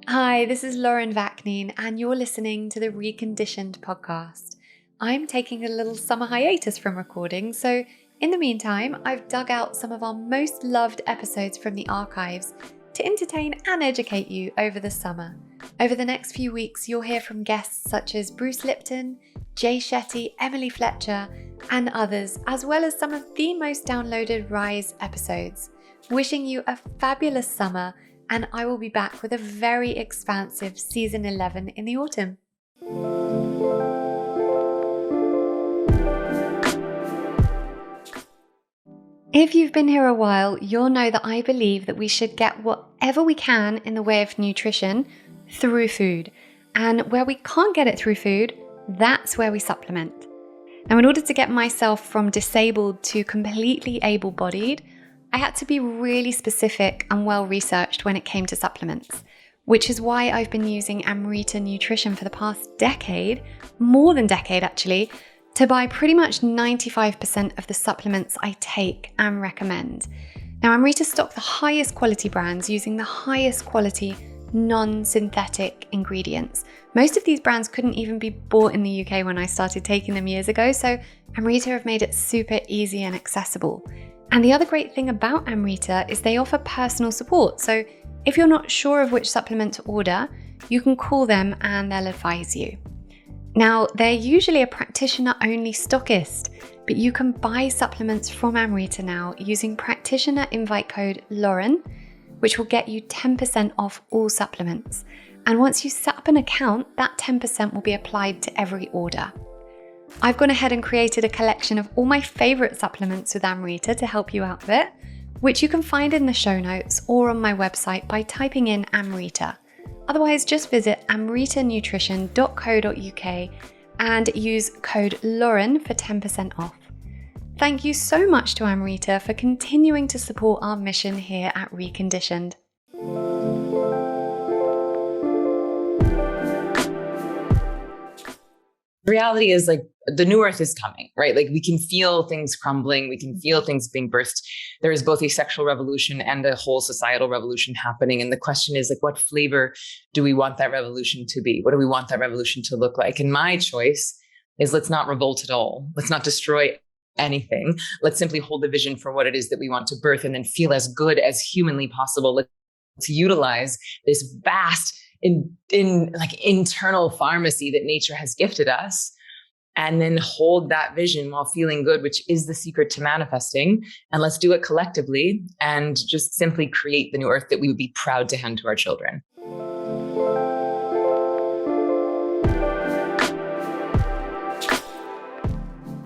Hi, this is Lauren Vaknin, and you're listening to the Reconditioned podcast. I'm taking a little summer hiatus from recording, so in the meantime, I've dug out some of our most loved episodes from the archives to entertain and educate you over the summer. Over the next few weeks, you'll hear from guests such as Bruce Lipton, Jay Shetty, Emily Fletcher, and others, as well as some of the most downloaded Rise episodes. Wishing you a fabulous summer, and I will be back with a very expansive season 11 in the autumn. If you've been here a while, you'll know that I believe that we should get whatever we can in the way of nutrition through food. And where we can't get it through food, that's where we supplement. Now, in order to get myself from disabled to completely able-bodied, I had to be really specific and well-researched when it came to supplements, which is why I've been using AMRITA Nutrition for the past decade, more than decade actually, to buy pretty much 95% of the supplements I take and recommend. Now, AMRITA stock the highest quality brands using the highest quality non-synthetic ingredients. Most of these brands couldn't even be bought in the UK when I started taking them years ago, so AMRITA have made it super easy and accessible. And the other great thing about AMRITA is they offer personal support. So if you're not sure of which supplement to order, you can call them and they'll advise you. Now, they're usually a practitioner-only stockist, but you can buy supplements from AMRITA now using practitioner invite code Lauren, which will get you 10% off all supplements. And once you set up an account, that 10% will be applied to every order. I've gone ahead and created a collection of all my favorite supplements with AMRITA to help you out with it, which you can find in the show notes or on my website by typing in AMRITA. Otherwise, just visit amritanutrition.co.uk and use code Lauren for 10% off. Thank you so much to AMRITA for continuing to support our mission here at Reconditioned. Reality is like the new earth is coming, right? Like we can feel things crumbling. We can feel things being birthed. There is both a sexual revolution and a whole societal revolution happening. And the question is like, what flavor do we want that revolution to be? What do we want that revolution to look like? And my choice is let's not revolt at all. Let's not destroy anything. Let's simply hold the vision for what it is that we want to birth and then feel as good as humanly possible. Let's utilize this vast in like internal pharmacy that nature has gifted us, and then hold that vision while feeling good, which is the secret to manifesting. And let's do it collectively and just simply create the new earth that we would be proud to hand to our children.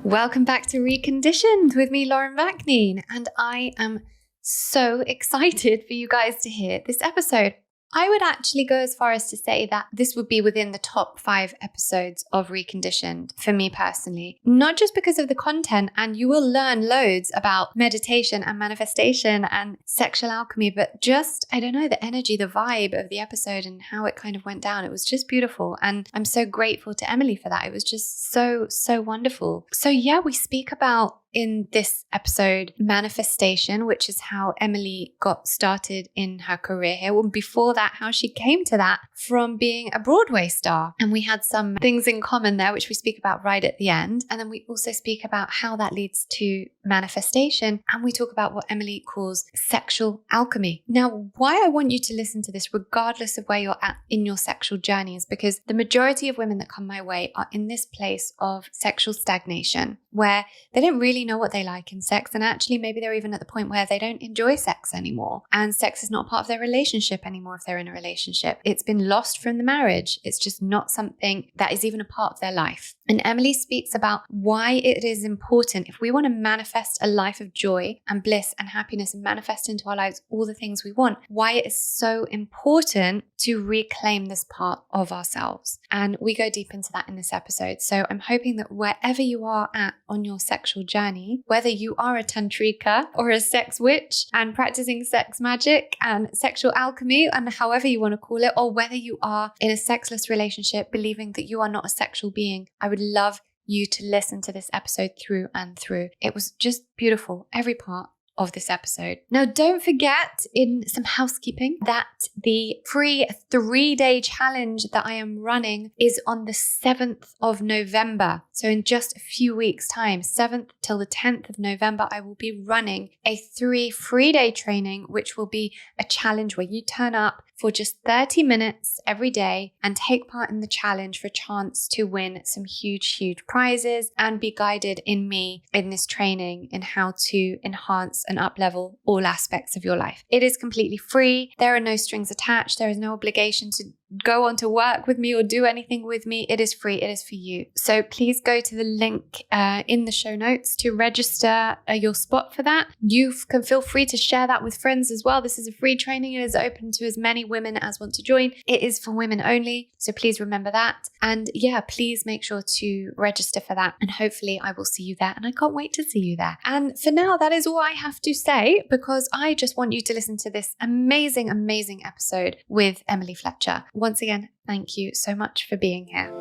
Welcome back to Reconditioned with me, Lauren Vaknin, and I am so excited for you guys to hear this episode. I would actually go as far as to say that this would be within the top 5 episodes of Reconditioned for me personally, not just because of the content, and you will learn loads about meditation and manifestation and sexual alchemy, but just, I don't know, the energy, the vibe of the episode and how it kind of went down. It was just beautiful. And I'm so grateful to Emily for that. It was just so wonderful. So yeah, we speak about in this episode, manifestation, which is how Emily got started in her career here. Well, before that, how she came to that from being a Broadway star. And we had some things in common there, which we speak about right at the end. And then we also speak about how that leads to manifestation. And we talk about what Emily calls sexual alchemy. Now, why I want you to listen to this, regardless of where you're at in your sexual journey, is because the majority of women that come my way are in this place of sexual stagnation, where they don't really know what they like in sex, and actually maybe they're even at the point where they don't enjoy sex anymore, and sex is not part of their relationship anymore if they're in a relationship. It's been lost from the marriage. It's just not something that is even a part of their life. And Emily speaks about why it is important, if we want to manifest a life of joy and bliss and happiness and manifest into our lives all the things we want, why it is so important to reclaim this part of ourselves. And we go deep into that in this episode. So I'm hoping that wherever you are at on your sexual journey, whether you are a tantrika or a sex witch and practicing sex magic and sexual alchemy and however you want to call it, or whether you are in a sexless relationship believing that you are not a sexual being, I would love you to listen to this episode through and through. It was just beautiful, every part. of this episode. Now, don't forget, in some housekeeping, that the free 3-day challenge that I am running is on the 7th of November. So in just a few weeks' time, 7th till the 10th of November, I will be running a 3 free-day training, which will be a challenge where you turn up for just 30 minutes every day and take part in the challenge for a chance to win some huge, huge prizes and be guided in me in this training in how to enhance and up-level all aspects of your life. It is completely free. There are no strings attached. There is no obligation to go on to work with me or do anything with me. It is free. It is for you. So please go to the link in the show notes to register your spot for that. You can feel free to share that with friends as well. This is a free training. It is open to as many women as want to join. It is for women only. So please remember that. And yeah, please make sure to register for that. And hopefully I will see you there. And I can't wait to see you there. And for now, that is all I have to say, because I just want you to listen to this amazing, amazing episode with Emily Fletcher. Once again, thank you so much for being here.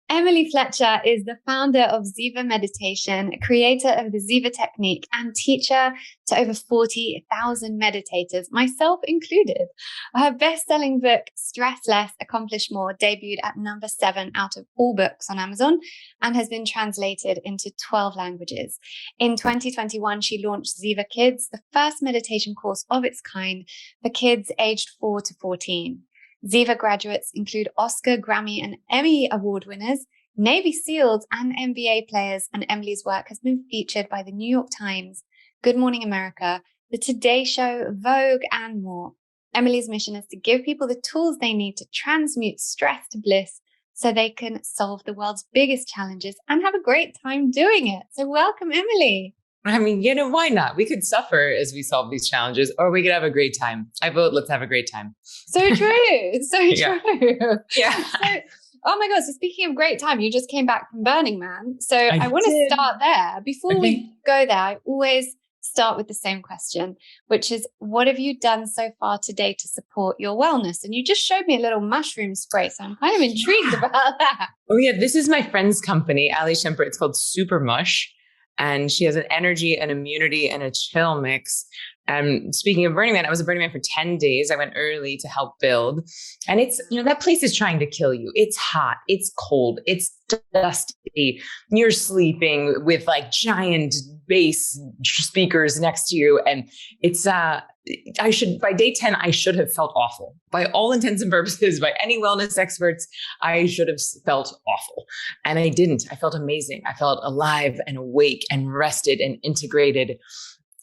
Emily Fletcher is the founder of Ziva Meditation, creator of the Ziva technique, and teacher to over 40,000 meditators, myself included. Her best-selling book, Stress Less, Accomplish More, debuted at number 7 out of all books on Amazon and has been translated into 12 languages. In 2021, she launched Ziva Kids, the first meditation course of its kind for kids aged 4 to 14. Ziva graduates include Oscar, Grammy, and Emmy Award winners, Navy SEALs, and NBA players, and Emily's work has been featured by the New York Times, Good Morning America, The Today Show, Vogue, and more. Emily's mission is to give people the tools they need to transmute stress to bliss so they can solve the world's biggest challenges and have a great time doing it. So welcome, Emily. I mean, why not? We could suffer as we solve these challenges, or we could have a great time. I vote, let's have a great time. So true. So Yeah. true. Yeah. So, oh my God. So speaking of great time, you just came back from Burning Man. So I want to start there. Before we go there, I always start with the same question, which is, what have you done so far today to support your wellness? And you just showed me a little mushroom spray. So I'm kind of intrigued about that. Oh yeah. This is my friend's company, Ali Shemper. It's called Super Mush. And she has an energy, an immunity, and a chill mix. And speaking of Burning Man, I was at Burning Man for 10 days. I went early to help build. And it's, that place is trying to kill you. It's hot. It's cold. It's dusty. You're sleeping with like giant bass speakers next to you. And it's, by day 10, I should have felt awful. By all intents and purposes, by any wellness experts, I should have felt awful. And I didn't. I felt amazing. I felt alive and awake and rested and integrated.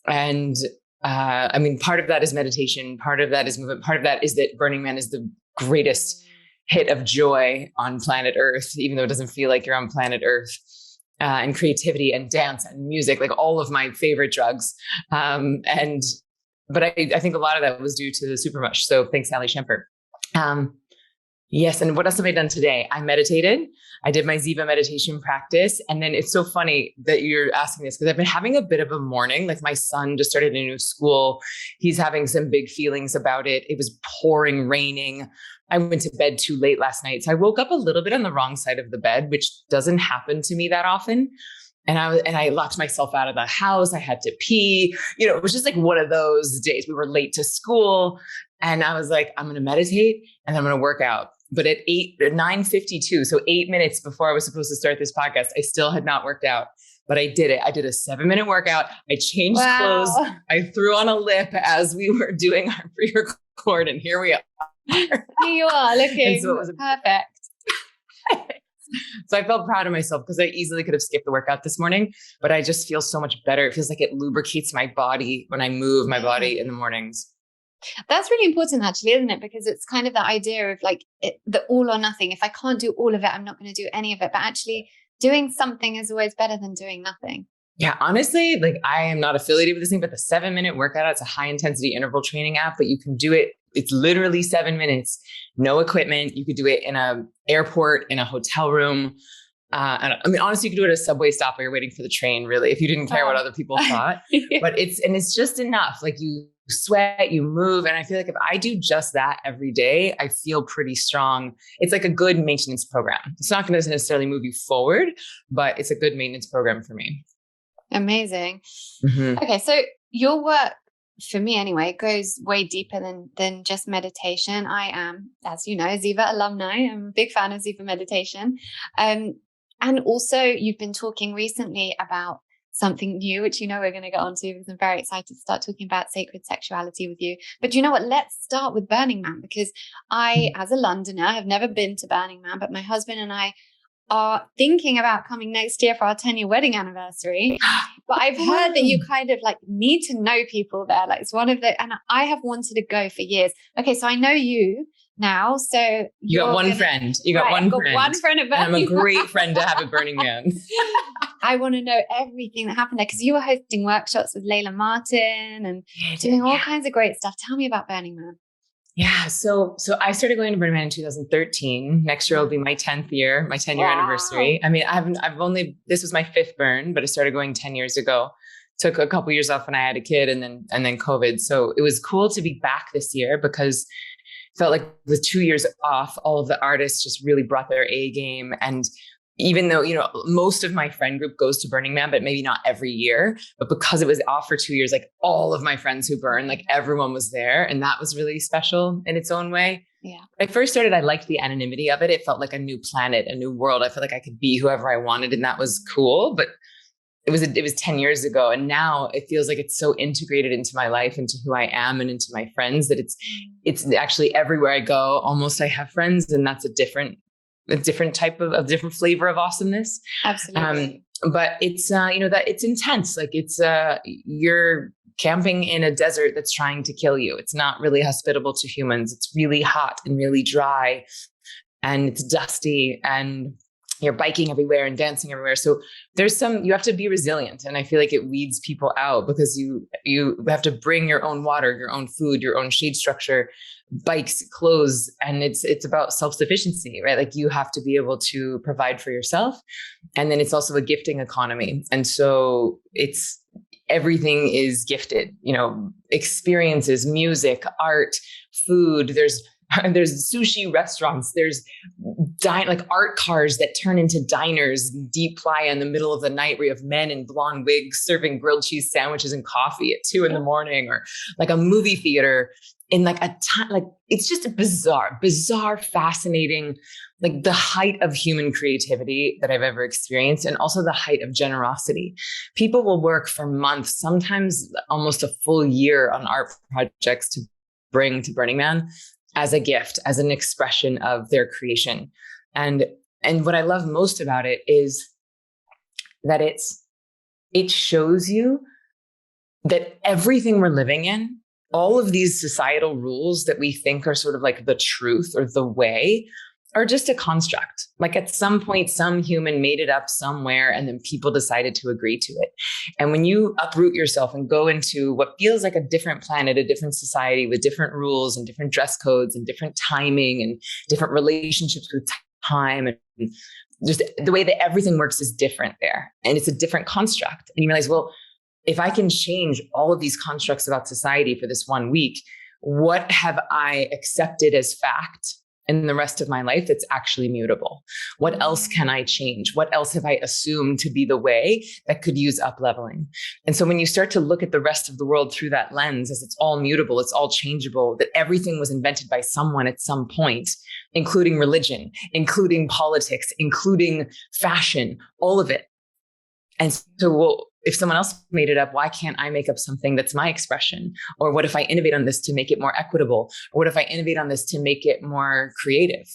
And part of that is meditation. Part of that is movement. Part of that is that Burning Man is the greatest hit of joy on planet Earth, even though it doesn't feel like you're on planet Earth. And creativity and dance and music, like all of my favorite drugs. But I think a lot of that was due to the Super Mush. So thanks, Ali Shemper. Yes. And what else have I done today? I meditated. I did my Ziva meditation practice. And then it's so funny that you're asking this because I've been having a bit of a morning. Like my son just started a new school. He's having some big feelings about it. It was pouring, raining. I went to bed too late last night. So I woke up a little bit on the wrong side of the bed, which doesn't happen to me that often. And I locked myself out of the house. I had to pee. It was just like one of those days. We were late to school. And I was like, I'm going to meditate and I'm going to work out. But at 9:52, so 8 minutes before I was supposed to start this podcast, I still had not worked out. But I did it. I did a 7-minute workout. I changed clothes. I threw on a lip as we were doing our pre-record. And here we are. Here you are looking perfect. So I felt proud of myself because I easily could have skipped the workout this morning, but I just feel so much better. It feels like it lubricates my body when I move my body in the mornings. That's really important actually, isn't it? Because it's kind of that idea of like the all or nothing. If I can't do all of it, I'm not going to do any of it. But actually doing something is always better than doing nothing. Yeah, honestly, like I am not affiliated with this thing, but the 7-minute workout, it's a high intensity interval training app, but you can do it. It's literally 7 minutes, no equipment. You could do it in an airport, in a hotel room. Honestly, you could do it at a subway stop while you're waiting for the train, really, if you didn't care what other people thought. Yeah. But it's just enough. Like you sweat, you move. And I feel like if I do just that every day, I feel pretty strong. It's like a good maintenance program. It's not going to necessarily move you forward, but it's a good maintenance program for me. Amazing. Mm-hmm. Okay. So your work, for me anyway, goes way deeper than just meditation. I am, as you know, Ziva alumni. I'm a big fan of Ziva meditation. And also you've been talking recently about something new, which we're going to get onto, because I'm very excited to start talking about sacred sexuality with you. But you know what? Let's start with Burning Man, because I, as a Londoner, have never been to Burning Man, but my husband and I are thinking about coming next year for our 10-year wedding anniversary. But I've heard that you kind of like need to know people there. Like it's one of the, and I have wanted to go for years. Okay, so I know you now. So you got one friend. You got one friend. One friend at Burning I'm a great friend to have at Burning Man. I want to know everything that happened there, because you were hosting workshops with Layla Martin and doing all kinds of great stuff. Tell me about Burning Man. Yeah. So I started going to Burning Man in 2013. Next year will be my 10th year, my 10-year anniversary. I mean, this was my 5th burn, but I started going 10 years ago. Took a couple years off when I had a kid, and then COVID. So it was cool to be back this year, because it felt like with 2 years off, all of the artists just really brought their A game. And even though, most of my friend group goes to Burning Man, but maybe not every year, but because it was off for 2 years, like all of my friends who burn, like everyone was there. And that was really special in its own way. Yeah. When I first started, I liked the anonymity of it. It felt like a new planet, a new world. I felt like I could be whoever I wanted, and that was cool. But it was 10 years ago. And now it feels like it's so integrated into my life, into who I am and into my friends, that it's actually everywhere I go. Almost I have friends, and that's a different type of different flavor of awesomeness. Absolutely. But it's, that it's intense. Like it's, you're camping in a desert that's trying to kill you. It's not really hospitable to humans. It's really hot and really dry, and it's dusty, and you're biking everywhere and dancing everywhere. So you have to be resilient. And I feel like it weeds people out, because you have to bring your own water, your own food, your own shade structure, bikes, clothes. And it's about self-sufficiency, right? Like you have to be able to provide for yourself. And then it's also a gifting economy. And so everything is gifted, experiences, music, art, food. There's sushi restaurants. There's like art cars that turn into diners, deep playa in the middle of the night, where you have men in blonde wigs serving grilled cheese sandwiches and coffee at 2 a.m, or like a movie theater in like it's just a bizarre, fascinating, like the height of human creativity that I've ever experienced, and also the height of generosity. People will work for months, sometimes almost a full year, on art projects to bring to Burning Man as a gift, as an expression of their creation. And what I love most about it is that it shows you that everything we're living in, all of these societal rules that we think are sort of like the truth or the way, are just a construct. Like at some point, some human made it up somewhere, and then people decided to agree to it. And when you uproot yourself and go into what feels like a different planet, a different society with different rules and different dress codes and different timing and different relationships with time, and just the way that everything works is different there. And it's a different construct. And you realize, well, if I can change all of these constructs about society for this 1 week, what have I accepted as fact in the rest of my life that's actually mutable? What else can I change? What else have I assumed to be the way that could use up leveling? And so when you start to look at the rest of the world through that lens, as it's all mutable, it's all changeable, that everything was invented by someone at some point, including religion, including politics, including fashion, all of it. And so, well, if someone else made it up, why can't I make up something that's my expression? Or what if I innovate on this to make it more equitable? Or what if I innovate on this to make it more creative?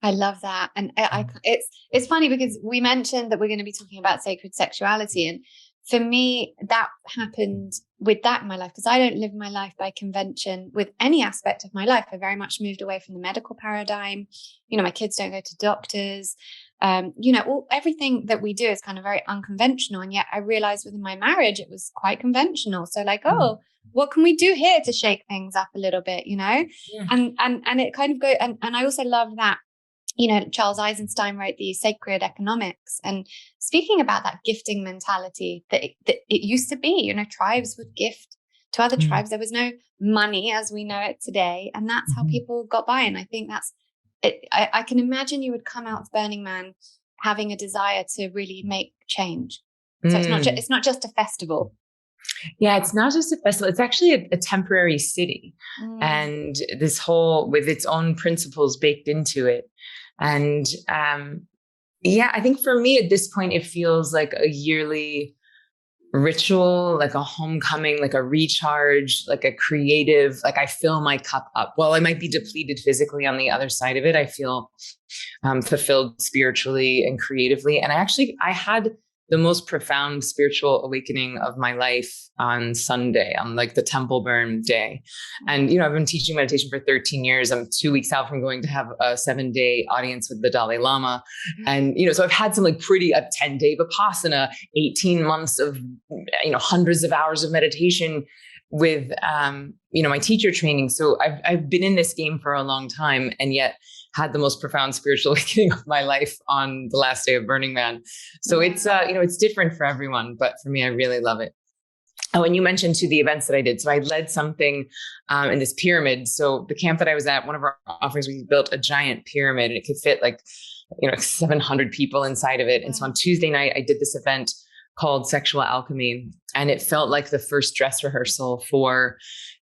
I love that. And it's funny, because we mentioned that we're going to be talking about sacred sexuality. And for me, that happened with that in my life, because I don't live my life by convention with any aspect of my life. I very much moved away from the medical paradigm. My kids don't go to doctors. Everything that we do is kind of very unconventional. And yet I realized within my marriage, it was quite conventional. So like, what can we do here to shake things up a little bit, Yeah. And it kind of go, and I also love that, Charles Eisenstein wrote the Sacred Economics, and speaking about that gifting mentality that it used to be, tribes would gift to other tribes. There was no money as we know it today. And that's how people got by. And I think that's it. I can imagine you would come out of Burning Man having a desire to really make change. So it's not just a festival. Yeah, it's not just a festival. It's actually a temporary city, and this whole with its own principles baked into it. And yeah, I think for me at this point, it feels like a yearly ritual, like a homecoming, like a recharge, like a creative, like I fill my cup up. While I might be depleted physically on the other side of it, I feel fulfilled spiritually and creatively. And I had the most profound spiritual awakening of my life on Sunday, on like the temple burn day. And, I've been teaching meditation for 13 years. I'm 2 weeks out from going to have a 7-day audience with the Dalai Lama. And, so I've had some like a 10-day Vipassana, 18 months of, hundreds of hours of meditation with, my teacher training. So I've been in this game for a long time, and yet had the most profound spiritual awakening of my life on the last day of Burning Man. So it's, it's different for everyone, but for me, I really love it. Oh, and you mentioned to the events that I did. So I led something in this pyramid. So the camp that I was at, one of our offerings, we built a giant pyramid, and it could fit like 700 people inside of it. And so on Tuesday night, I did this event called Sexual Alchemy. And it felt like the first dress rehearsal for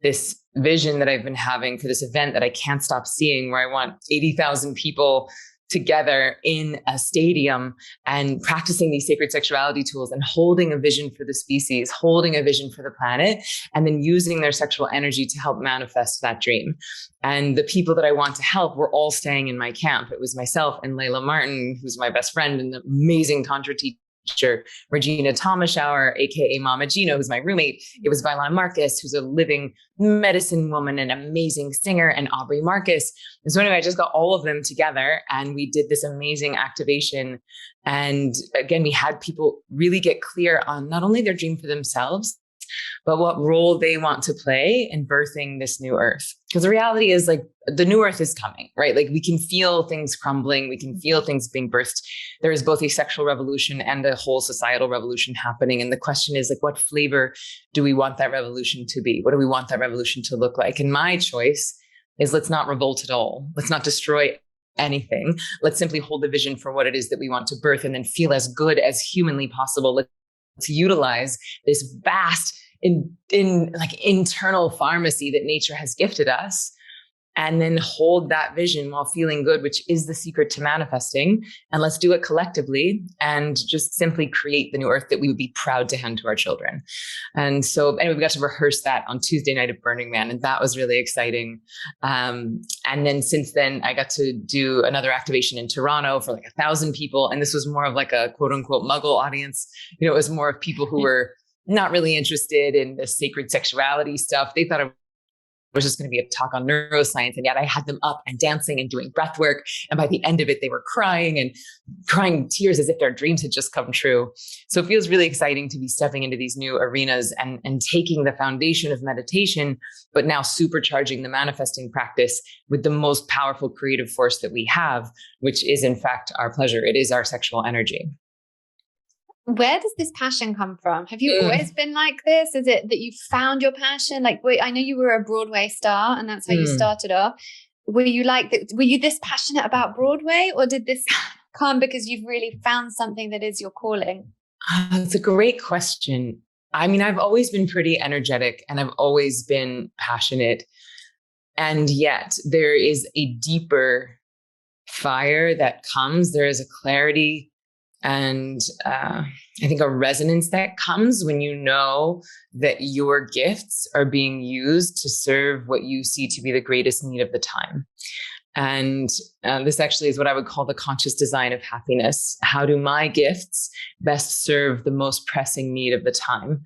this vision that I've been having for this event that I can't stop seeing, where I want 80,000 people together in a stadium and practicing these sacred sexuality tools and holding a vision for the species, holding a vision for the planet, and then using their sexual energy to help manifest that dream. And the people that I want to help were all staying in my camp. It was myself and Layla Martin, who's my best friend and an amazing Tantra teacher, Regina Thomashower, aka Mama Gino, who's my roommate. It was Vylana Marcus, who's a living medicine woman and amazing singer, and Aubrey Marcus. And so anyway, I just got all of them together and we did this amazing activation. And again, we had people really get clear on not only their dream for themselves, but what role they want to play in birthing this new earth. Because the reality is like the new earth is coming, right? Like we can feel things crumbling. We can feel things being birthed. There is both a sexual revolution and a whole societal revolution happening. And the question is like, what flavor do we want that revolution to be? What do we want that revolution to look like? And my choice is let's not revolt at all. Let's not destroy anything. Let's simply hold the vision for what it is that we want to birth and then feel as good as humanly possible. Let's utilize this vast in like internal pharmacy that nature has gifted us, and then hold that vision while feeling good, which is the secret to manifesting. And let's do it collectively and just simply create the new earth that we would be proud to hand to our children. And so anyway, we got to rehearse that on Tuesday night at Burning Man, and that was really exciting. And then since then, I got to do another activation in Toronto for like 1,000 people. And this was more of like a quote unquote muggle audience. It was more of people who were not really interested in the sacred sexuality stuff. They thought it was just going to be a talk on neuroscience. And yet I had them up and dancing and doing breath work. And by the end of it, they were crying tears as if their dreams had just come true. So it feels really exciting to be stepping into these new arenas and taking the foundation of meditation, but now supercharging the manifesting practice with the most powerful creative force that we have, which is in fact our pleasure. It is our sexual energy. Where does this passion come from? Have you always been like this? Is it that you found your passion? Like, wait, I know you were a Broadway star and that's how you started off. Were you like that? Were you this passionate about Broadway, or did this come because you've really found something that is your calling? That's a great question. I mean, I've always been pretty energetic and I've always been passionate. And yet there is a deeper fire that comes. There is a clarity and I think a resonance that comes when you know that your gifts are being used to serve what you see to be the greatest need of the time. And this actually is what I would call the conscious design of happiness. How do my gifts best serve the most pressing need of the time?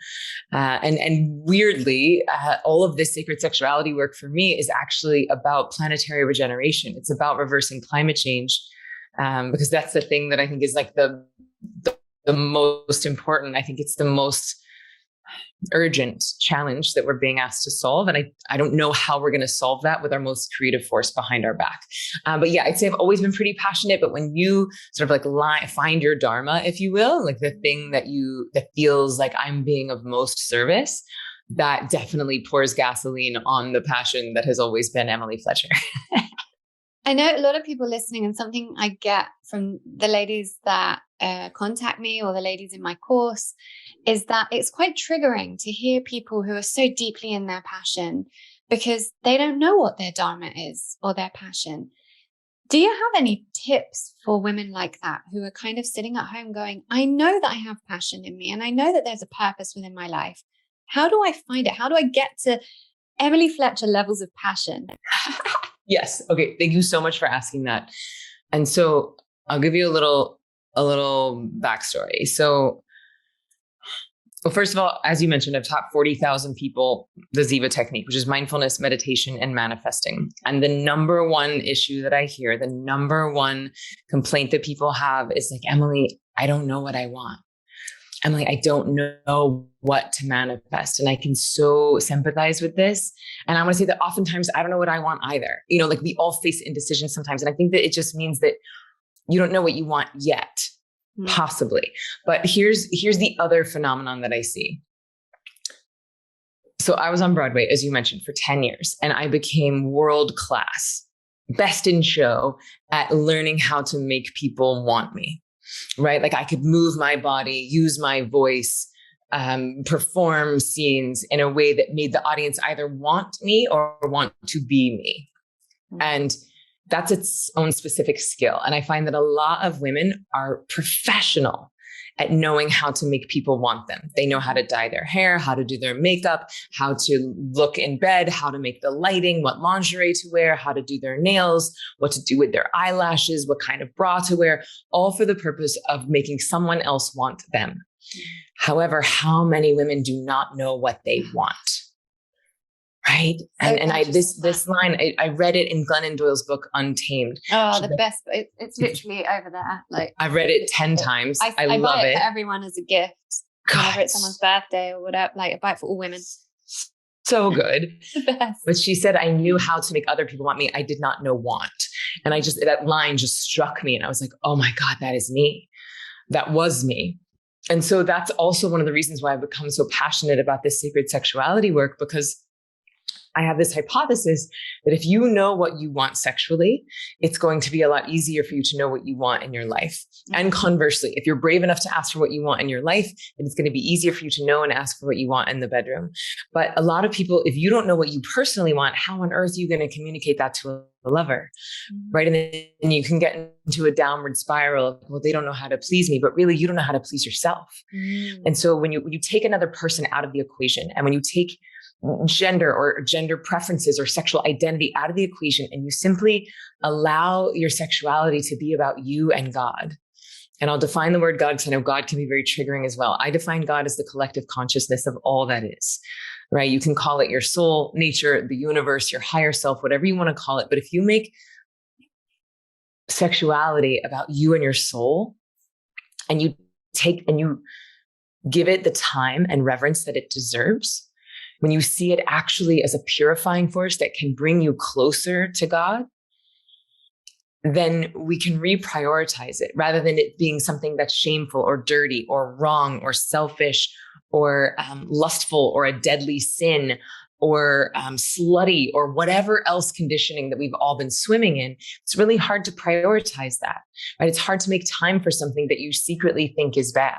And weirdly, all of this sacred sexuality work for me is actually about planetary regeneration. It's about reversing climate change. Because that's the thing that I think is like the most important. I think it's the most urgent challenge that we're being asked to solve. And I don't know how we're going to solve that with our most creative force behind our back. But yeah, I'd say I've always been pretty passionate, but when you sort of like find your dharma, if you will, like the thing that feels like I'm being of most service, that definitely pours gasoline on the passion that has always been Emily Fletcher. I know a lot of people listening, and something I get from the ladies that contact me or the ladies in my course is that it's quite triggering to hear people who are so deeply in their passion because they don't know what their dharma is or their passion. Do you have any tips for women like that who are kind of sitting at home going, I know that I have passion in me and I know that there's a purpose within my life. How do I find it? How do I get to Emily Fletcher levels of passion? Yes. Okay. Thank you so much for asking that. And so I'll give you a little backstory. So, well, first of all, as you mentioned, I've taught 40,000 people the Ziva technique, which is mindfulness, meditation, and manifesting. And the number one issue that I hear, the number one complaint that people have is like, Emily, I don't know what I want. Emily, I don't know what to manifest. And I can so sympathize with this. And I want to say that oftentimes I don't know what I want either. You know, like we all face indecision sometimes. And I think that it just means that you don't know what you want yet, possibly. But here's the other phenomenon that I see. So I was on Broadway, as you mentioned, for 10 years, and I became world-class, best in show at learning how to make people want me. Right? Like I could move my body, use my voice, perform scenes in a way that made the audience either want me or want to be me. And that's its own specific skill. And I find that a lot of women are professional at knowing how to make people want them. They know how to dye their hair, how to do their makeup, how to look in bed, how to make the lighting, what lingerie to wear, how to do their nails, what to do with their eyelashes, what kind of bra to wear, all for the purpose of making someone else want them. However, how many women do not know what they want? Right. And this line, I read it in Glennon Doyle's book, Untamed. Oh, the best. It's literally over there. Like I've read it 10 times. I love buy it for everyone as a gift. Whenever it's someone's birthday or whatever, like I buy it for all women. So good. The best. But she said, I knew how to make other people want me. I did not know want. And that line just struck me. And I was like, oh my God, that is me. That was me. And so that's also one of the reasons why I've become so passionate about this sacred sexuality work, because I have this hypothesis that if you know what you want sexually, it's going to be a lot easier for you to know what you want in your life. And conversely, if you're brave enough to ask for what you want in your life, then it's going to be easier for you to know and ask for what you want in the bedroom. But a lot of people, if you don't know what you personally want, how on earth are you going to communicate that to a lover? Right? And then you can get into a downward spiral of, well, they don't know how to please me, but really you don't know how to please yourself. And so when you take another person out of the equation, and when you take gender or gender preferences or sexual identity out of the equation, and you simply allow your sexuality to be about you and God. And I'll define the word God because I know God can be very triggering as well. I define God as the collective consciousness of all that is, right? You can call it your soul, nature, the universe, your higher self, whatever you want to call it. But if you make sexuality about you and your soul, and you give it the time and reverence that it deserves, when you see it actually as a purifying force that can bring you closer to God, then we can reprioritize it rather than it being something that's shameful or dirty or wrong or selfish or lustful or a deadly sin or slutty or whatever else conditioning that we've all been swimming in. It's really hard to prioritize that, right? It's hard to make time for something that you secretly think is bad.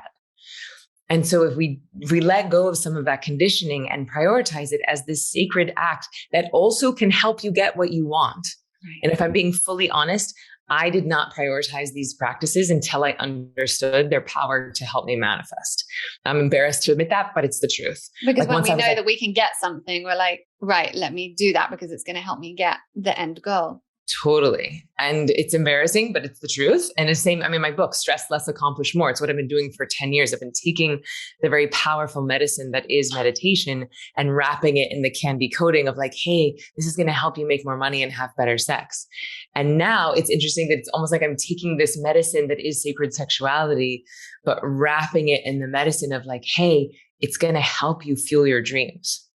And so if we let go of some of that conditioning and prioritize it as this sacred act that also can help you get what you want. Right. And if I'm being fully honest, I did not prioritize these practices until I understood their power to help me manifest. I'm embarrassed to admit that, but it's the truth. Because when we know that we can get something, we're like, right, let me do that because it's going to help me get the end goal. Totally. And it's embarrassing, but it's the truth. And the same, my book, Stress Less, Accomplish More. It's what I've been doing for 10 years. I've been taking the very powerful medicine that is meditation and wrapping it in the candy coating of like, hey, this is going to help you make more money and have better sex. And now it's interesting that it's almost like I'm taking this medicine that is sacred sexuality, but wrapping it in the medicine of like, hey, it's going to help you fuel your dreams.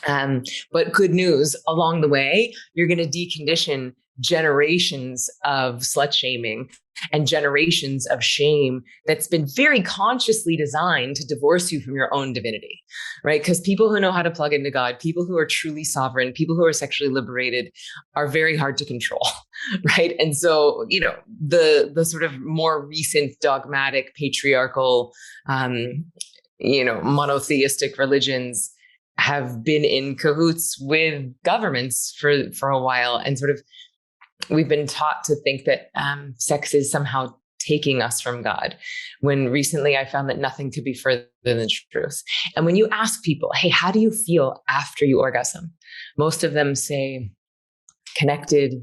But good news along the way, you're going to decondition generations of slut shaming and generations of shame that's been very consciously designed to divorce you from your own divinity, right? Because people who know how to plug into God, people who are truly sovereign, people who are sexually liberated are very hard to control, right? And so, the sort of more recent dogmatic, patriarchal, monotheistic religions have been in cahoots with governments for a while, and sort of we've been taught to think that sex is somehow taking us from God, when recently I found that nothing could be further than the truth. And when you ask people, hey, how do you feel after you orgasm? Most of them say connected,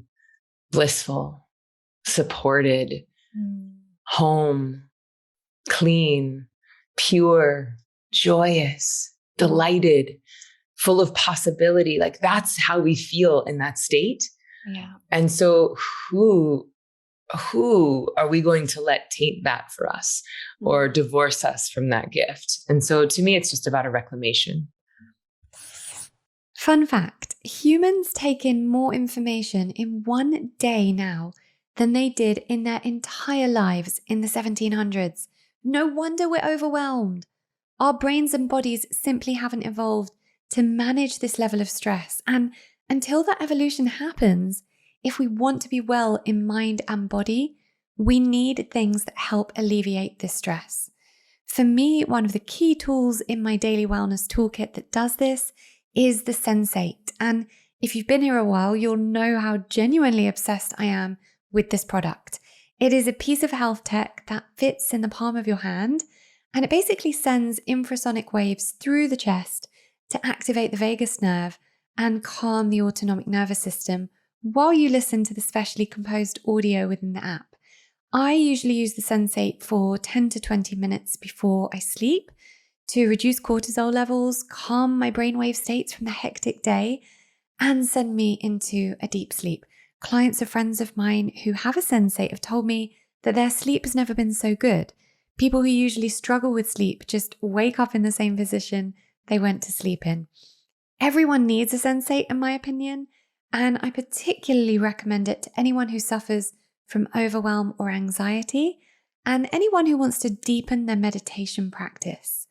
blissful, supported, home, clean, pure, joyous, delighted, full of possibility. Like that's how we feel in that state. Yeah. And so who are we going to let taint that for us or divorce us from that gift? And so to me, it's just about a reclamation. Fun fact, humans take in more information in one day now than they did in their entire lives in the 1700s. No wonder we're overwhelmed. Our brains and bodies simply haven't evolved to manage this level of stress. And until that evolution happens, if we want to be well in mind and body, we need things that help alleviate this stress. For me, one of the key tools in my daily wellness toolkit that does this is the SENSATE. And if you've been here a while, you'll know how genuinely obsessed I am with this product. It is a piece of health tech that fits in the palm of your hand, and it basically sends infrasonic waves through the chest to activate the vagus nerve and calm the autonomic nervous system while you listen to the specially composed audio within the app. I usually use the SENSATE for 10 to 20 minutes before I sleep to reduce cortisol levels, calm my brainwave states from the hectic day, and send me into a deep sleep. Clients or friends of mine who have a SENSATE have told me that their sleep has never been so good. People who usually struggle with sleep just wake up in the same position they went to sleep in. Everyone needs a SENSATE, in my opinion, and I particularly recommend it to anyone who suffers from overwhelm or anxiety, and anyone who wants to deepen their meditation practice.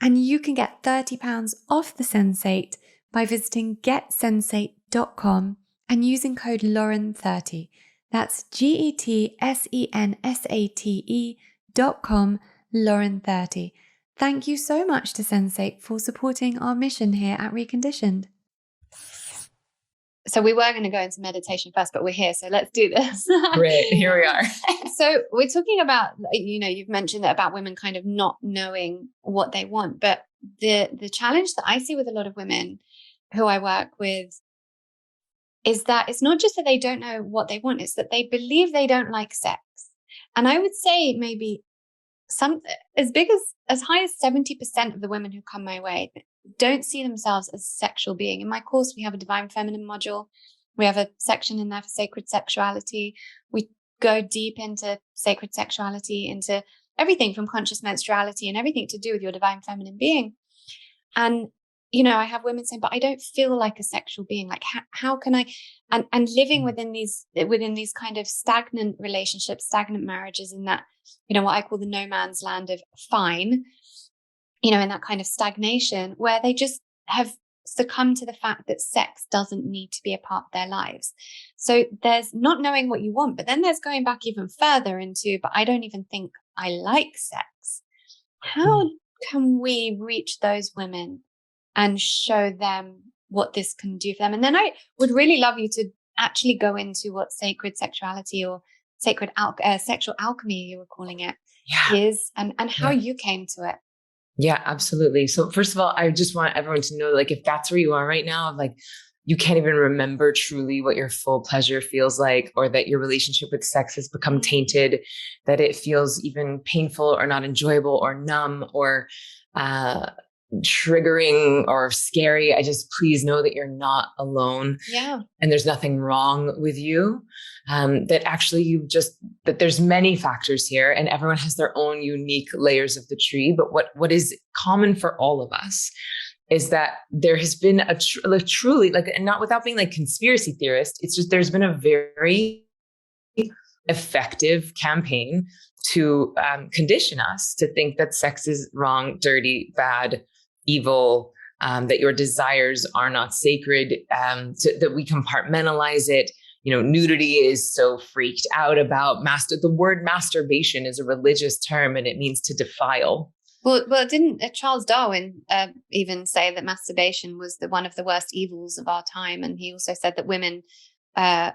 And you can get £30 off the SENSATE by visiting getsensate.com and using code Lauren30. That's GETSENSATE.com, Lauren30. Thank you so much to SENSATE for supporting our mission here at Reconditioned. So we were going to go into meditation first, but we're here, so let's do this. Great, here we are. So we're talking about, you've mentioned that about women kind of not knowing what they want, but the challenge that I see with a lot of women who I work with is that it's not just that they don't know what they want, it's that they believe they don't like sex. And I would say maybe as high as 70% of the women who come my way don't see themselves as a sexual being. In my course, we have a divine feminine module. We have a section in there for sacred sexuality. We go deep into sacred sexuality, into everything from conscious menstruality and everything to do with your divine feminine being. And, I have women saying, but I don't feel like a sexual being. Like, how can I, and living within these kind of stagnant relationships, stagnant marriages, in that, what I call the no man's land of fine, in that kind of stagnation where they just have succumbed to the fact that sex doesn't need to be a part of their lives. So there's not knowing what you want, but then there's going back even further into, but I don't even think I like sex. How can we reach those women and show them what this can do for them? And then I would really love you to actually go into what sacred sexuality or sexual alchemy, you were calling it, is, and how you came to it. Yeah, absolutely. So first of all, I just want everyone to know, like, if that's where you are right now, like you can't even remember truly what your full pleasure feels like, or that your relationship with sex has become tainted, that it feels even painful or not enjoyable or numb or triggering or scary, please know that you're not alone. Yeah. And there's nothing wrong with you. That actually that there's many factors here, and everyone has their own unique layers of the tree. But what is common for all of us is that there has been truly, like, and not without being like conspiracy theorist, it's just, there's been a very effective campaign to condition us to think that sex is wrong, dirty, bad, evil, that your desires are not sacred, that we compartmentalize it. Nudity is so freaked out about. The word masturbation is a religious term, and it means to defile. Well, didn't Charles Darwin even say that masturbation was one of the worst evils of our time? And he also said that women, a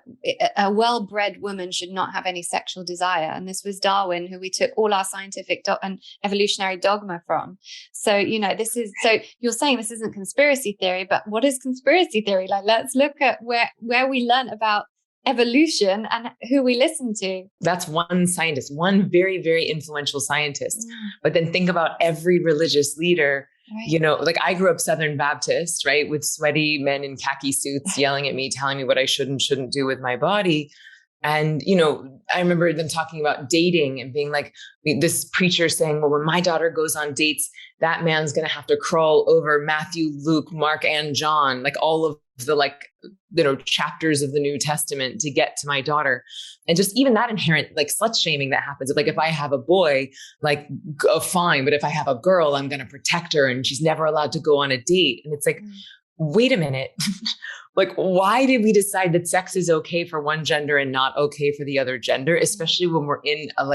well-bred woman should not have any sexual desire. And this was Darwin, who we took all our scientific and evolutionary dogma from. So, so you're saying this isn't conspiracy theory, but what is conspiracy theory? Like, let's look at where we learn about evolution and who we listen to. That's one scientist, one very, very influential scientist. But then think about every religious leader. Right. Like I grew up Southern Baptist, right? With sweaty men in khaki suits yelling at me, telling me what I should and shouldn't do with my body. And, I remember them talking about dating and being like, this preacher saying, well, when my daughter goes on dates, that man's going to have to crawl over Matthew, Luke, Mark, and John, like all of the chapters of the New Testament to get to my daughter. And just even that inherent slut shaming that happens. Like if I have a boy, fine. But if I have a girl, I'm going to protect her and she's never allowed to go on a date. And it's like, wait a minute. Why did we decide that sex is okay for one gender and not okay for the other gender, especially when we're in a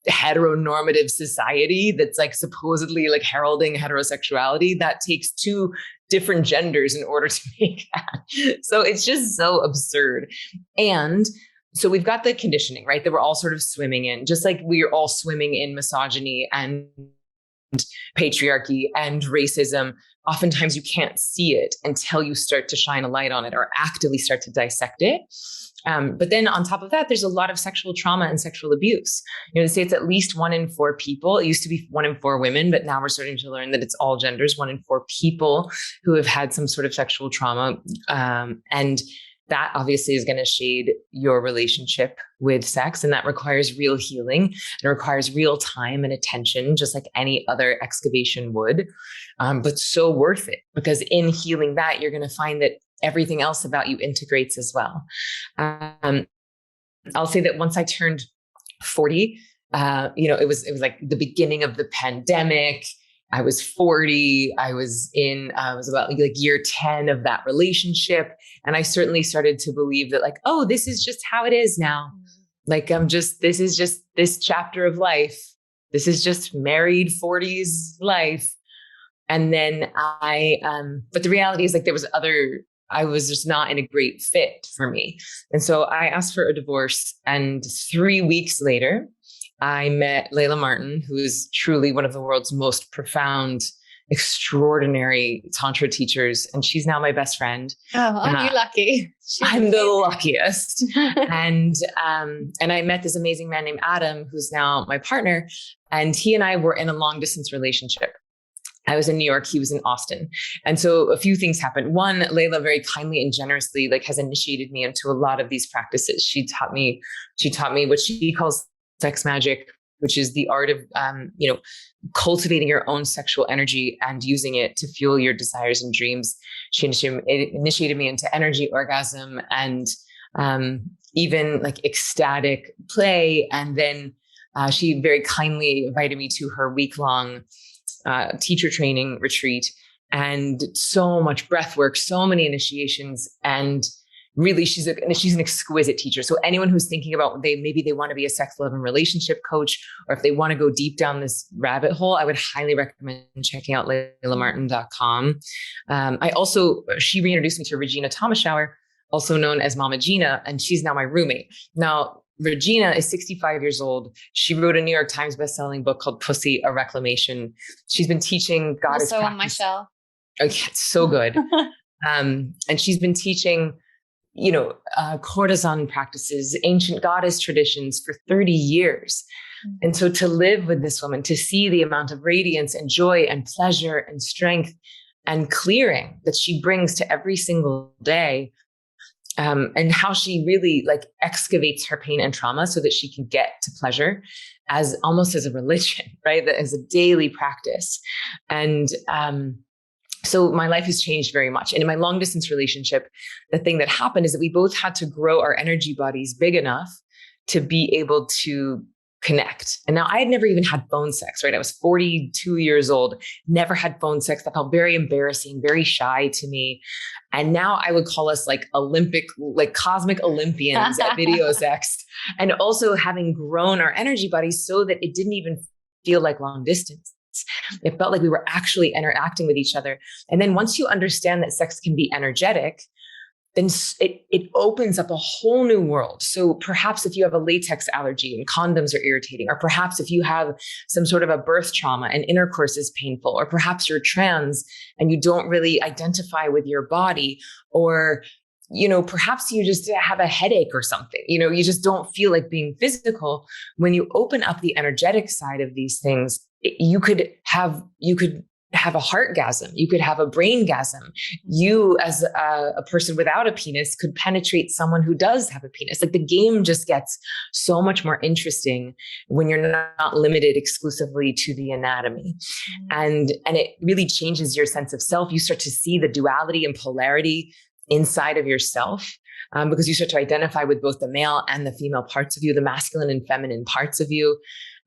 heteronormative society that's supposedly heralding heterosexuality that takes two different genders in order to make that. So it's just so absurd. And so we've got the conditioning, right? That we're all sort of swimming in, just like we're all swimming in misogyny and patriarchy and racism. Oftentimes you can't see it until you start to shine a light on it or actively start to dissect it. But then on top of that, there's a lot of sexual trauma and sexual abuse. They say it's at least 1 in 4 people. It used to be 1 in 4 women, but now we're starting to learn that it's all genders, 1 in 4 people who have had some sort of sexual trauma. And that obviously is going to shade your relationship with sex. And that requires real healing. It requires real time and attention, just like any other excavation would. But so worth it, because in healing that, you're going to find that everything else about you integrates as well. I'll say that once I turned 40, it was like the beginning of the pandemic. I was 40. I was about year 10 of that relationship. And I certainly started to believe that this is just how it is now. This is just this chapter of life. This is just married 40s life. And then but the reality is I was just not in a great fit for me. And so I asked for a divorce. And 3 weeks later, I met Layla Martin, who is truly one of the world's most profound, extraordinary Tantra teachers. And she's now my best friend. Oh, aren't you lucky? I'm the luckiest. and I met this amazing man named Adam, who's now my partner. And he and I were in a long distance relationship. I was in New York, he was in Austin. And so a few things happened. One, Layla very kindly and generously has initiated me into a lot of these practices. She taught me what she calls sex magic, which is the art of, cultivating your own sexual energy and using it to fuel your desires and dreams. She initiated me into energy orgasm and even ecstatic play. And then she very kindly invited me to her week-long teacher training retreat, and so much breath work, so many initiations. And really, she's an exquisite teacher. So anyone who's thinking about maybe they want to be a sex, love, and relationship coach, or if they want to go deep down this rabbit hole, I would highly recommend checking out laylamartin.com. She reintroduced me to Regina Thomasschauer, also known as Mama Gina, and she's now my roommate. Now, Regina is 65 years old. She wrote a New York Times bestselling book called Pussy, A Reclamation. She's been teaching goddess also practice. On my shelf. Oh, yeah, it's so good. And she's been teaching, courtesan practices, ancient goddess traditions for 30 years. Mm-hmm. And so to live with this woman, to see the amount of radiance and joy and pleasure and strength and clearing that she brings to every single day, and how she really excavates her pain and trauma so that she can get to pleasure as almost as a religion, right? That as a daily practice. And so my life has changed very much. And in my long distance relationship, the thing that happened is that we both had to grow our energy bodies big enough to be able to connect. And now I had never even had phone sex, right? I was 42 years old, never had phone sex. That felt very embarrassing, very shy to me. And now I would call us like Olympic, like cosmic Olympians at video sex. And also having grown our energy bodies so that it didn't even feel like long distance. It felt like we were actually interacting with each other. And then once you understand that sex can be energetic, then it opens up a whole new world. So perhaps if you have a latex allergy and condoms are irritating, or perhaps if you have some sort of a birth trauma and intercourse is painful, or perhaps you're trans and you don't really identify with your body, or perhaps you just have a headache or something, you just don't feel like being physical. When you open up the energetic side of these things, you could have a heartgasm. You could have a braingasm. You, as a person without a penis, could penetrate someone who does have a penis. Like, the game just gets so much more interesting when you're not limited exclusively to the anatomy. And it really changes your sense of self. You start to see the duality and polarity inside of yourself, because you start to identify with both the male and the female parts of you, the masculine and feminine parts of you.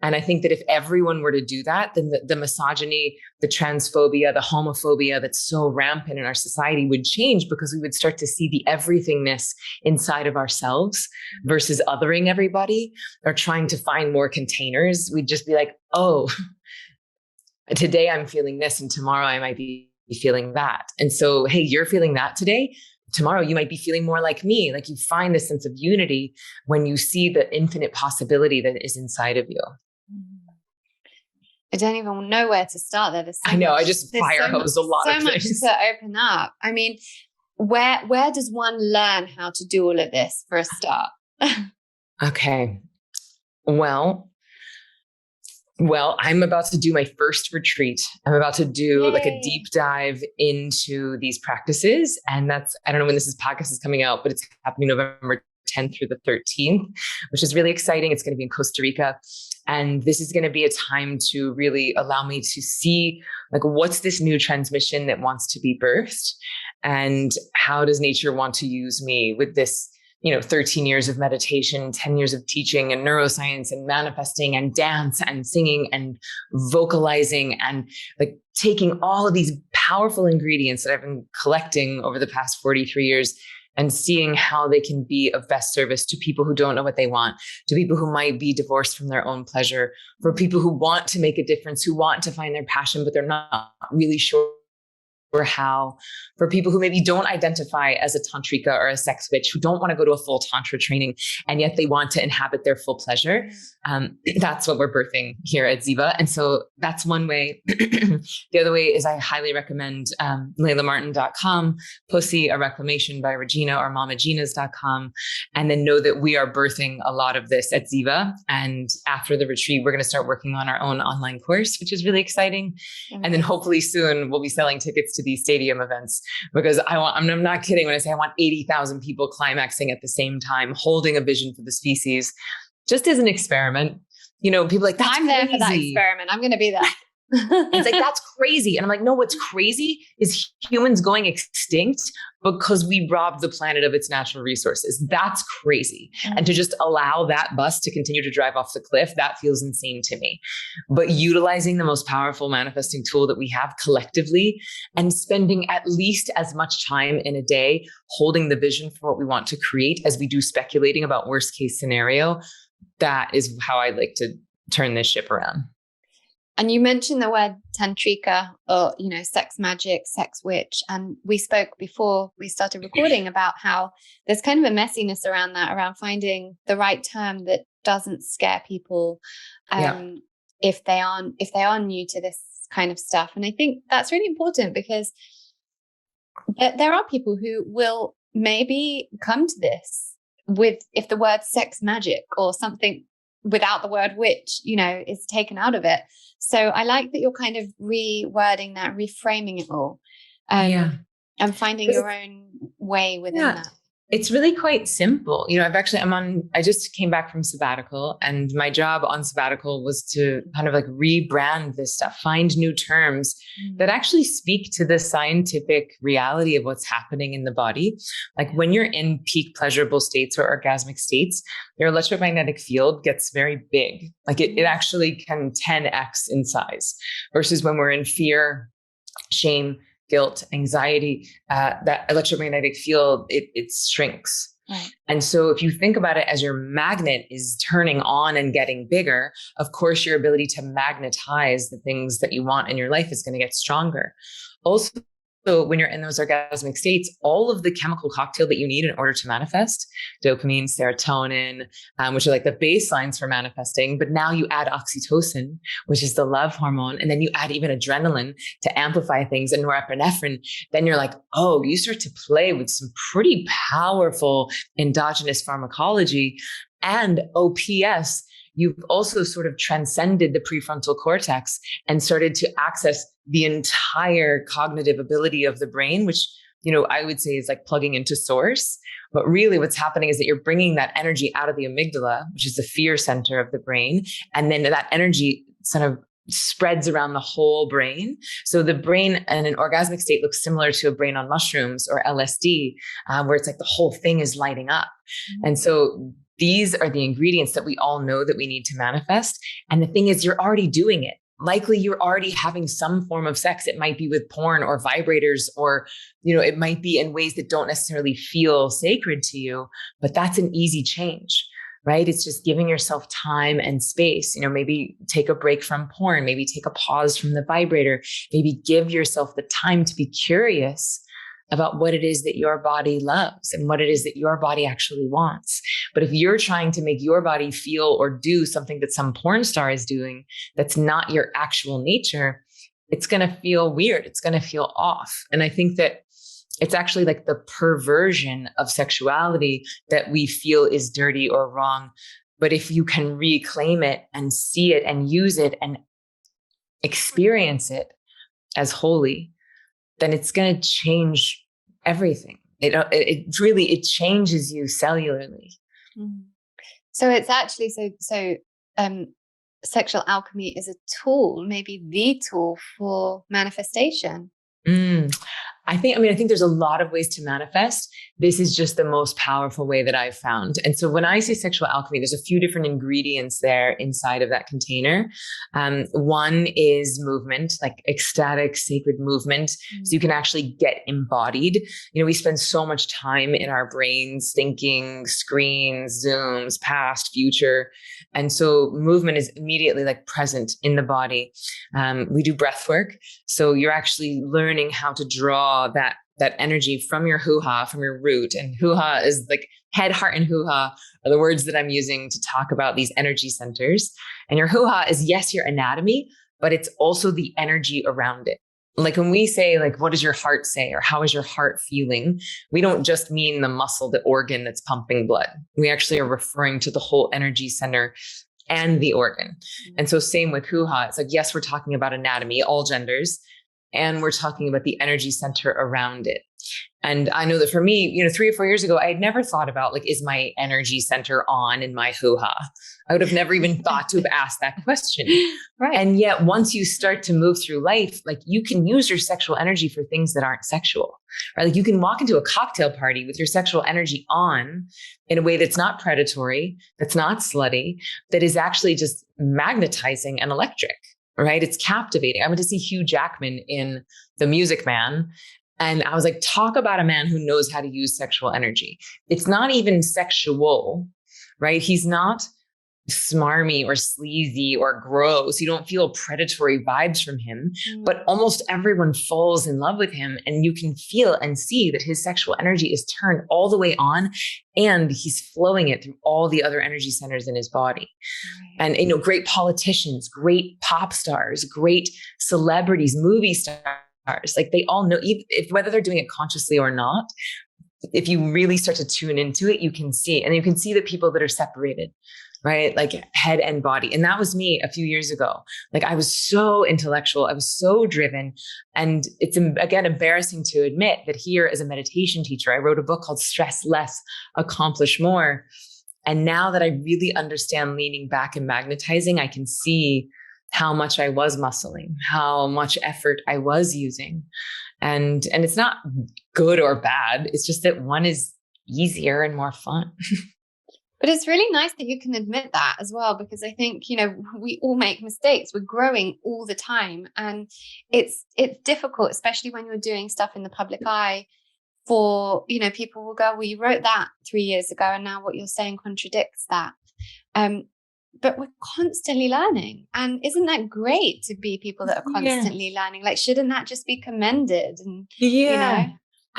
And I think that if everyone were to do that, then the misogyny, the transphobia, the homophobia that's so rampant in our society would change, because we would start to see the everythingness inside of ourselves versus othering everybody or trying to find more containers. We'd just be like, oh, today I'm feeling this and tomorrow I might be feeling that. And so, hey, you're feeling that today. Tomorrow you might be feeling more like me. Like, you find this sense of unity when you see the infinite possibility that is inside of you. I don't even know where to start there. I know, I just fire hosed a lot of things. So much to open up. I mean, where does one learn how to do all of this for a start? Okay. Well, I'm about to do my first retreat. I'm about to do like a deep dive into these practices. And I don't know when this podcast is coming out, but it's happening November 10th through the 13th, which is really exciting. It's going to be in Costa Rica. And this is going to be a time to really allow me to see, like, what's this new transmission that wants to be birthed, and how does nature want to use me with this, 13 years of meditation, 10 years of teaching and neuroscience and manifesting and dance and singing and vocalizing, and like taking all of these powerful ingredients that I've been collecting over the past 43 years and seeing how they can be of best service to people who don't know what they want, to people who might be divorced from their own pleasure, for people who want to make a difference, who want to find their passion, but they're not really sure how, for people who maybe don't identify as a tantrika or a sex witch, who don't want to go to a full tantra training, and yet they want to inhabit their full pleasure. That's what we're birthing here at Ziva. And so that's one way. The other way is I highly recommend LeilaMartin.com, Pussy, A Reclamation by Regina, or MamaGinas.com. And then know that we are birthing a lot of this at Ziva. And after the retreat, we're going to start working on our own online course, which is really exciting. And then hopefully soon we'll be selling tickets to these stadium events, because I'm not kidding when I say I want 80,000 people climaxing at the same time, holding a vision for the species, just as an experiment. People like, that's I'm there crazy. for that experiment. I'm going to be there. It's like, that's crazy. And I'm like, no, what's crazy is humans going extinct because we robbed the planet of its natural resources. That's crazy. And to just allow that bus to continue to drive off the cliff, that feels insane to me. But utilizing the most powerful manifesting tool that we have collectively, and spending at least as much time in a day holding the vision for what we want to create as we do speculating about worst case scenario, that is how I like to turn this ship around. And you mentioned the word tantrika, or, sex magic, sex witch. And we spoke before we started recording about how there's kind of a messiness around that, around finding the right term that doesn't scare people if they are new to this kind of stuff. And I think that's really important, because there are people who will maybe come to this with, if the word sex magic or something without the word witch, is taken out of it. So I like that you're kind of rewording that, reframing it all, and finding your own way within that. It's really quite simple. I just came back from sabbatical, and my job on sabbatical was to kind of like rebrand this stuff, find new terms that actually speak to the scientific reality of what's happening in the body. Like when you're in peak pleasurable states or orgasmic states, your electromagnetic field gets very big. Like it actually can 10x in size versus when we're in fear, shame, guilt, anxiety, that electromagnetic field, it shrinks. Right. And so if you think about it as your magnet is turning on and getting bigger, of course, your ability to magnetize the things that you want in your life is going to get stronger. Also, when you're in those orgasmic states, all of the chemical cocktail that you need in order to manifest, dopamine, serotonin, which are like the baselines for manifesting, but now you add oxytocin, which is the love hormone, and then you add even adrenaline to amplify things, and norepinephrine, then you're like, oh, you start to play with some pretty powerful endogenous pharmacology. And OPS, you've also sort of transcended the prefrontal cortex and started to access the entire cognitive ability of the brain, which, I would say is like plugging into source. But really what's happening is that you're bringing that energy out of the amygdala, which is the fear center of the brain. And then that energy sort of spreads around the whole brain. So the brain in an orgasmic state looks similar to a brain on mushrooms or LSD, where it's like the whole thing is lighting up. And so these are the ingredients that we all know that we need to manifest. And the thing is, you're already doing it. Likely you're already having some form of sex. It might be with porn or vibrators, or, it might be in ways that don't necessarily feel sacred to you, but that's an easy change, right? It's just giving yourself time and space. Maybe take a break from porn, maybe take a pause from the vibrator, maybe give yourself the time to be curious about what it is that your body loves and what it is that your body actually wants. But if you're trying to make your body feel or do something that some porn star is doing that's not your actual nature, it's going to feel weird. It's going to feel off. And I think that it's actually like the perversion of sexuality that we feel is dirty or wrong. But if you can reclaim it and see it and use it and experience it as holy, then it's going to change everything. It changes you cellularly. So it's actually sexual alchemy is a tool, maybe the tool for manifestation. I think there's a lot of ways to manifest. This is just the most powerful way that I've found. And so when I say sexual alchemy, there's a few different ingredients there inside of that container. One is movement, like ecstatic, sacred movement. So you can actually get embodied. We spend so much time in our brains thinking, screens, Zooms, past, future. And so movement is immediately like present in the body. We do breath work. So you're actually learning how to draw that energy from your hoo-ha, from your root. And hoo-ha is like head, heart, and hoo-ha are the words that I'm using to talk about these energy centers. And your hoo-ha is, yes, your anatomy, but it's also the energy around it. Like when we say, like, what does your heart say? Or how is your heart feeling? We don't just mean the muscle, the organ that's pumping blood. We actually are referring to the whole energy center and the organ. And so same with hoo-ha. It's like, yes, we're talking about anatomy, all genders, and we're talking about the energy center around it. And I know that for me, 3 or 4 years ago, I had never thought about, like, is my energy center on in my hoo-ha? I would have never even thought to have asked that question. Right. And yet once you start to move through life, like, you can use your sexual energy for things that aren't sexual, right? Like, you can walk into a cocktail party with your sexual energy on in a way that's not predatory, that's not slutty, that is actually just magnetizing and electric. Right? It's captivating. I went to see Hugh Jackman in The Music Man. And I was like, talk about a man who knows how to use sexual energy. It's not even sexual, right? He's not smarmy or sleazy or gross. You don't feel predatory vibes from him, but almost everyone falls in love with him. And you can feel and see that his sexual energy is turned all the way on, and he's flowing it through all the other energy centers in his body. And, great politicians, great pop stars, great celebrities, movie stars, like, they all know, if whether they're doing it consciously or not, if you really start to tune into it, you can see, and you can see the people that are separated, right? Like head and body. And that was me a few years ago. Like I was so intellectual. I was so driven. And it's, again, embarrassing to admit that here as a meditation teacher, I wrote a book called Stress Less, Accomplish More. And now that I really understand leaning back and magnetizing, I can see how much I was muscling, how much effort I was using. And it's not good or bad. It's just that one is easier and more fun. But it's really nice that you can admit that as well, because I think, we all make mistakes. We're growing all the time. And it's difficult, especially when you're doing stuff in the public eye for, people will go, well, you wrote that 3 years ago and now what you're saying contradicts that. But we're constantly learning. And isn't that great to be people that are constantly learning? Like, shouldn't that just be commended? And,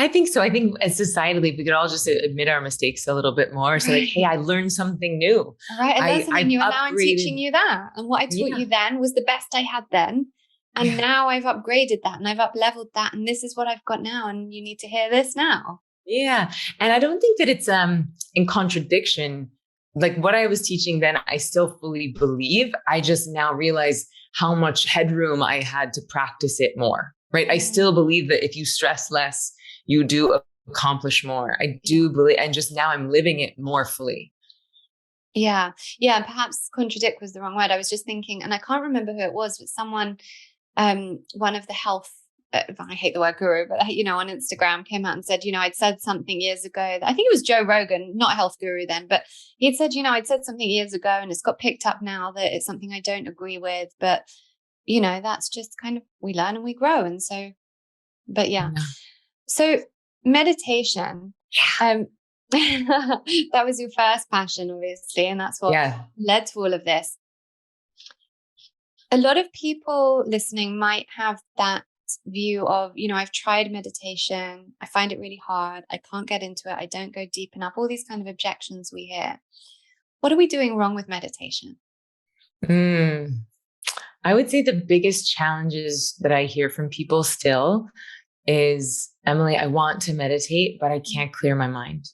I think so. I think as societally, we could all just admit our mistakes a little bit more. So like, hey, I learned something new. All right. I learned something new. And now I'm teaching you that. And what I taught you then was the best I had then. And now I've upgraded that and I've up-leveled that. And this is what I've got now. And you need to hear this now. Yeah. And I don't think that it's in contradiction. Like what I was teaching then, I still fully believe. I just now realize how much headroom I had to practice it more, right? I still believe that if you stress less, you do accomplish more. I do believe, and just now I'm living it more fully. Yeah. Yeah. Perhaps contradict was the wrong word. I was just thinking, and I can't remember who it was, but someone, one of the health, I hate the word guru, but on Instagram came out and said, I'd said something years ago. I think it was Joe Rogan, not a health guru then, but he'd said, I'd said something years ago and it's got picked up now that it's something I don't agree with, but that's just kind of, we learn and we grow. And so, but yeah. So meditation, that was your first passion, obviously, and that's what led to all of this. A lot of people listening might have that view of, I've tried meditation. I find it really hard. I can't get into it. I don't go deep enough. All these kind of objections we hear. What are we doing wrong with meditation? I would say the biggest challenges that I hear from people still is, Emily, I want to meditate, but I can't clear my mind.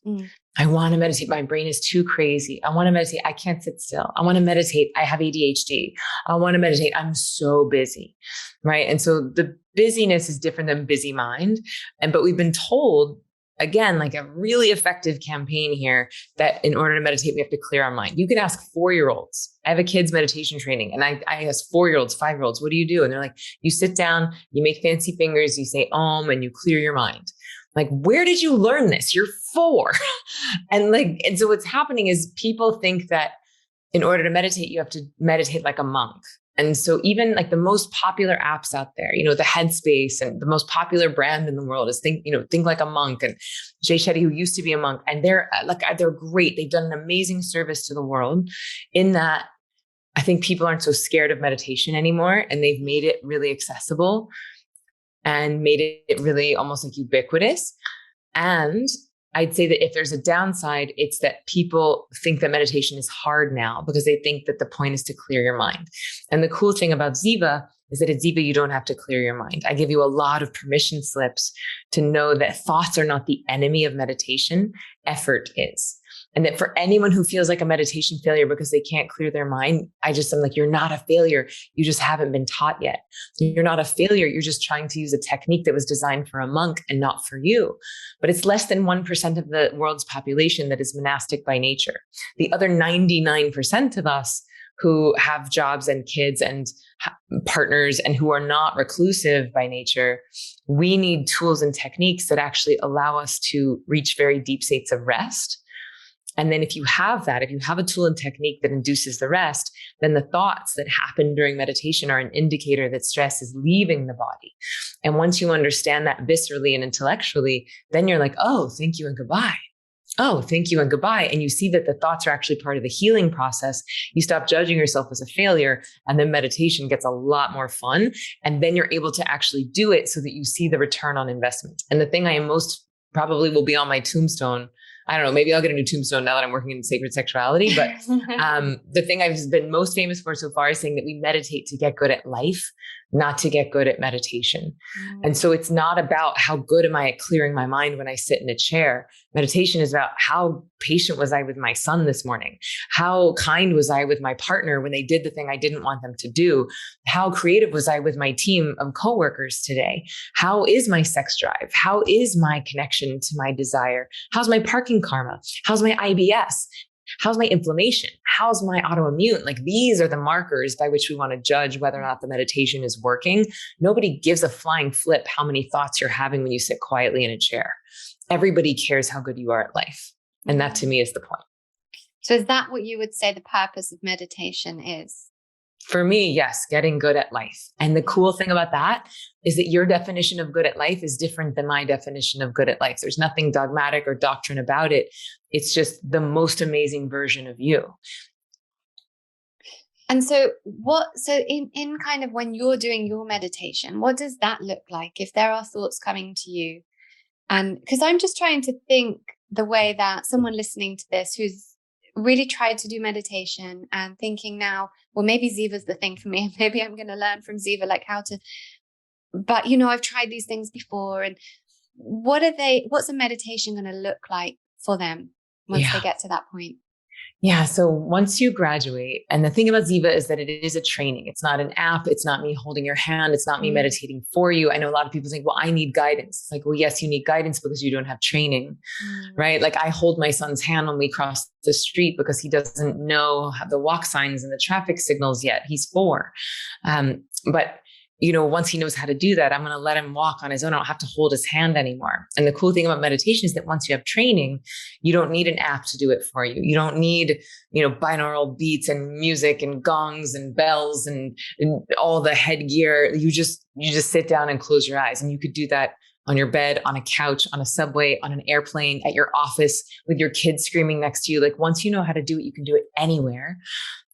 I want to meditate. My brain is too crazy. I want to meditate. I can't sit still. I want to meditate. I have ADHD. I want to meditate. I'm so busy. Right. And so the busyness is different than busy mind. But we've been told, again, like a really effective campaign here, that in order to meditate, we have to clear our mind. You can ask 4-year-olds. I have a kids meditation training and I ask 4-year-olds, 5-year-olds, what do you do? And they're like, you sit down, you make fancy fingers, you say Om, and you clear your mind. Like, where did you learn this? You're 4. And so what's happening is people think that in order to meditate, you have to meditate like a monk. And so even like the most popular apps out there, the Headspace, and the most popular brand in the world is Think Like a Monk, and Jay Shetty, who used to be a monk, and they're great. They've done an amazing service to the world in that I think people aren't so scared of meditation anymore, and they've made it really accessible and made it really almost like ubiquitous. And I'd say that if there's a downside, it's that people think that meditation is hard now because they think that the point is to clear your mind. And the cool thing about Ziva is that at Ziva, you don't have to clear your mind. I give you a lot of permission slips to know that thoughts are not the enemy of meditation, effort is. And that for anyone who feels like a meditation failure because they can't clear their mind, I'm like, you're not a failure. You just haven't been taught yet. You're not a failure. You're just trying to use a technique that was designed for a monk and not for you. But it's less than 1% of the world's population that is monastic by nature. The other 99% of us who have jobs and kids and partners and who are not reclusive by nature, we need tools and techniques that actually allow us to reach very deep states of rest. And then if you have a tool and technique that induces the rest, then the thoughts that happen during meditation are an indicator that stress is leaving the body. And once you understand that viscerally and intellectually, then you're like, oh, thank you and goodbye. Oh, thank you and goodbye. And you see that the thoughts are actually part of the healing process. You stop judging yourself as a failure, and then meditation gets a lot more fun. And then you're able to actually do it so that you see the return on investment. And the thing I am most probably will be on my tombstone. I don't know, maybe I'll get a new tombstone now that I'm working in sacred sexuality. But the thing I've been most famous for so far is saying that we meditate to get good at life, not to get good at meditation. And so it's not about how good am I at clearing my mind when I sit in a chair. Meditation is about how patient was I with my son this morning? How kind was I with my partner when they did the thing I didn't want them to do? How creative was I with my team of coworkers today? How is my sex drive? How is my connection to my desire? How's my parking karma? How's my IBS? How's my inflammation? How's my autoimmune? Like, these are the markers by which we want to judge whether or not the meditation is working. Nobody gives a flying flip how many thoughts you're having when you sit quietly in a chair. Everybody cares how good you are at life. And that to me is the point. So is that what you would say the purpose of meditation is? For me, yes, getting good at life. And the cool thing about that is that your definition of good at life is different than my definition of good at life. There's nothing dogmatic or doctrine about it. It's just the most amazing version of you. And so in kind of when you're doing your meditation, what does that look like? If there are thoughts coming to you, and because I'm just trying to think the way that someone listening to this who's really tried to do meditation and thinking now, well, maybe Ziva's the thing for me. Maybe I'm going to learn from Ziva, like how to, but I've tried these things before. And what's a meditation going to look like for them once they get to that point? Yeah. So once you graduate, and the thing about Ziva is that it is a training. It's not an app. It's not me holding your hand. It's not me meditating for you. I know a lot of people think, well, I need guidance. It's like, well, yes, you need guidance because you don't have training, right? Like, I hold my son's hand when we cross the street because he doesn't know the walk signs and the traffic signals yet. He's 4. But once he knows how to do that, I'm going to let him walk on his own. I don't have to hold his hand anymore. And the cool thing about meditation is that once you have training, you don't need an app to do it for you. You don't need, binaural beats and music and gongs and bells and all the headgear. You just sit down and close your eyes. And you could do that on your bed, on a couch, on a subway, on an airplane, at your office, with your kids screaming next to you. Like, once you know how to do it, you can do it anywhere.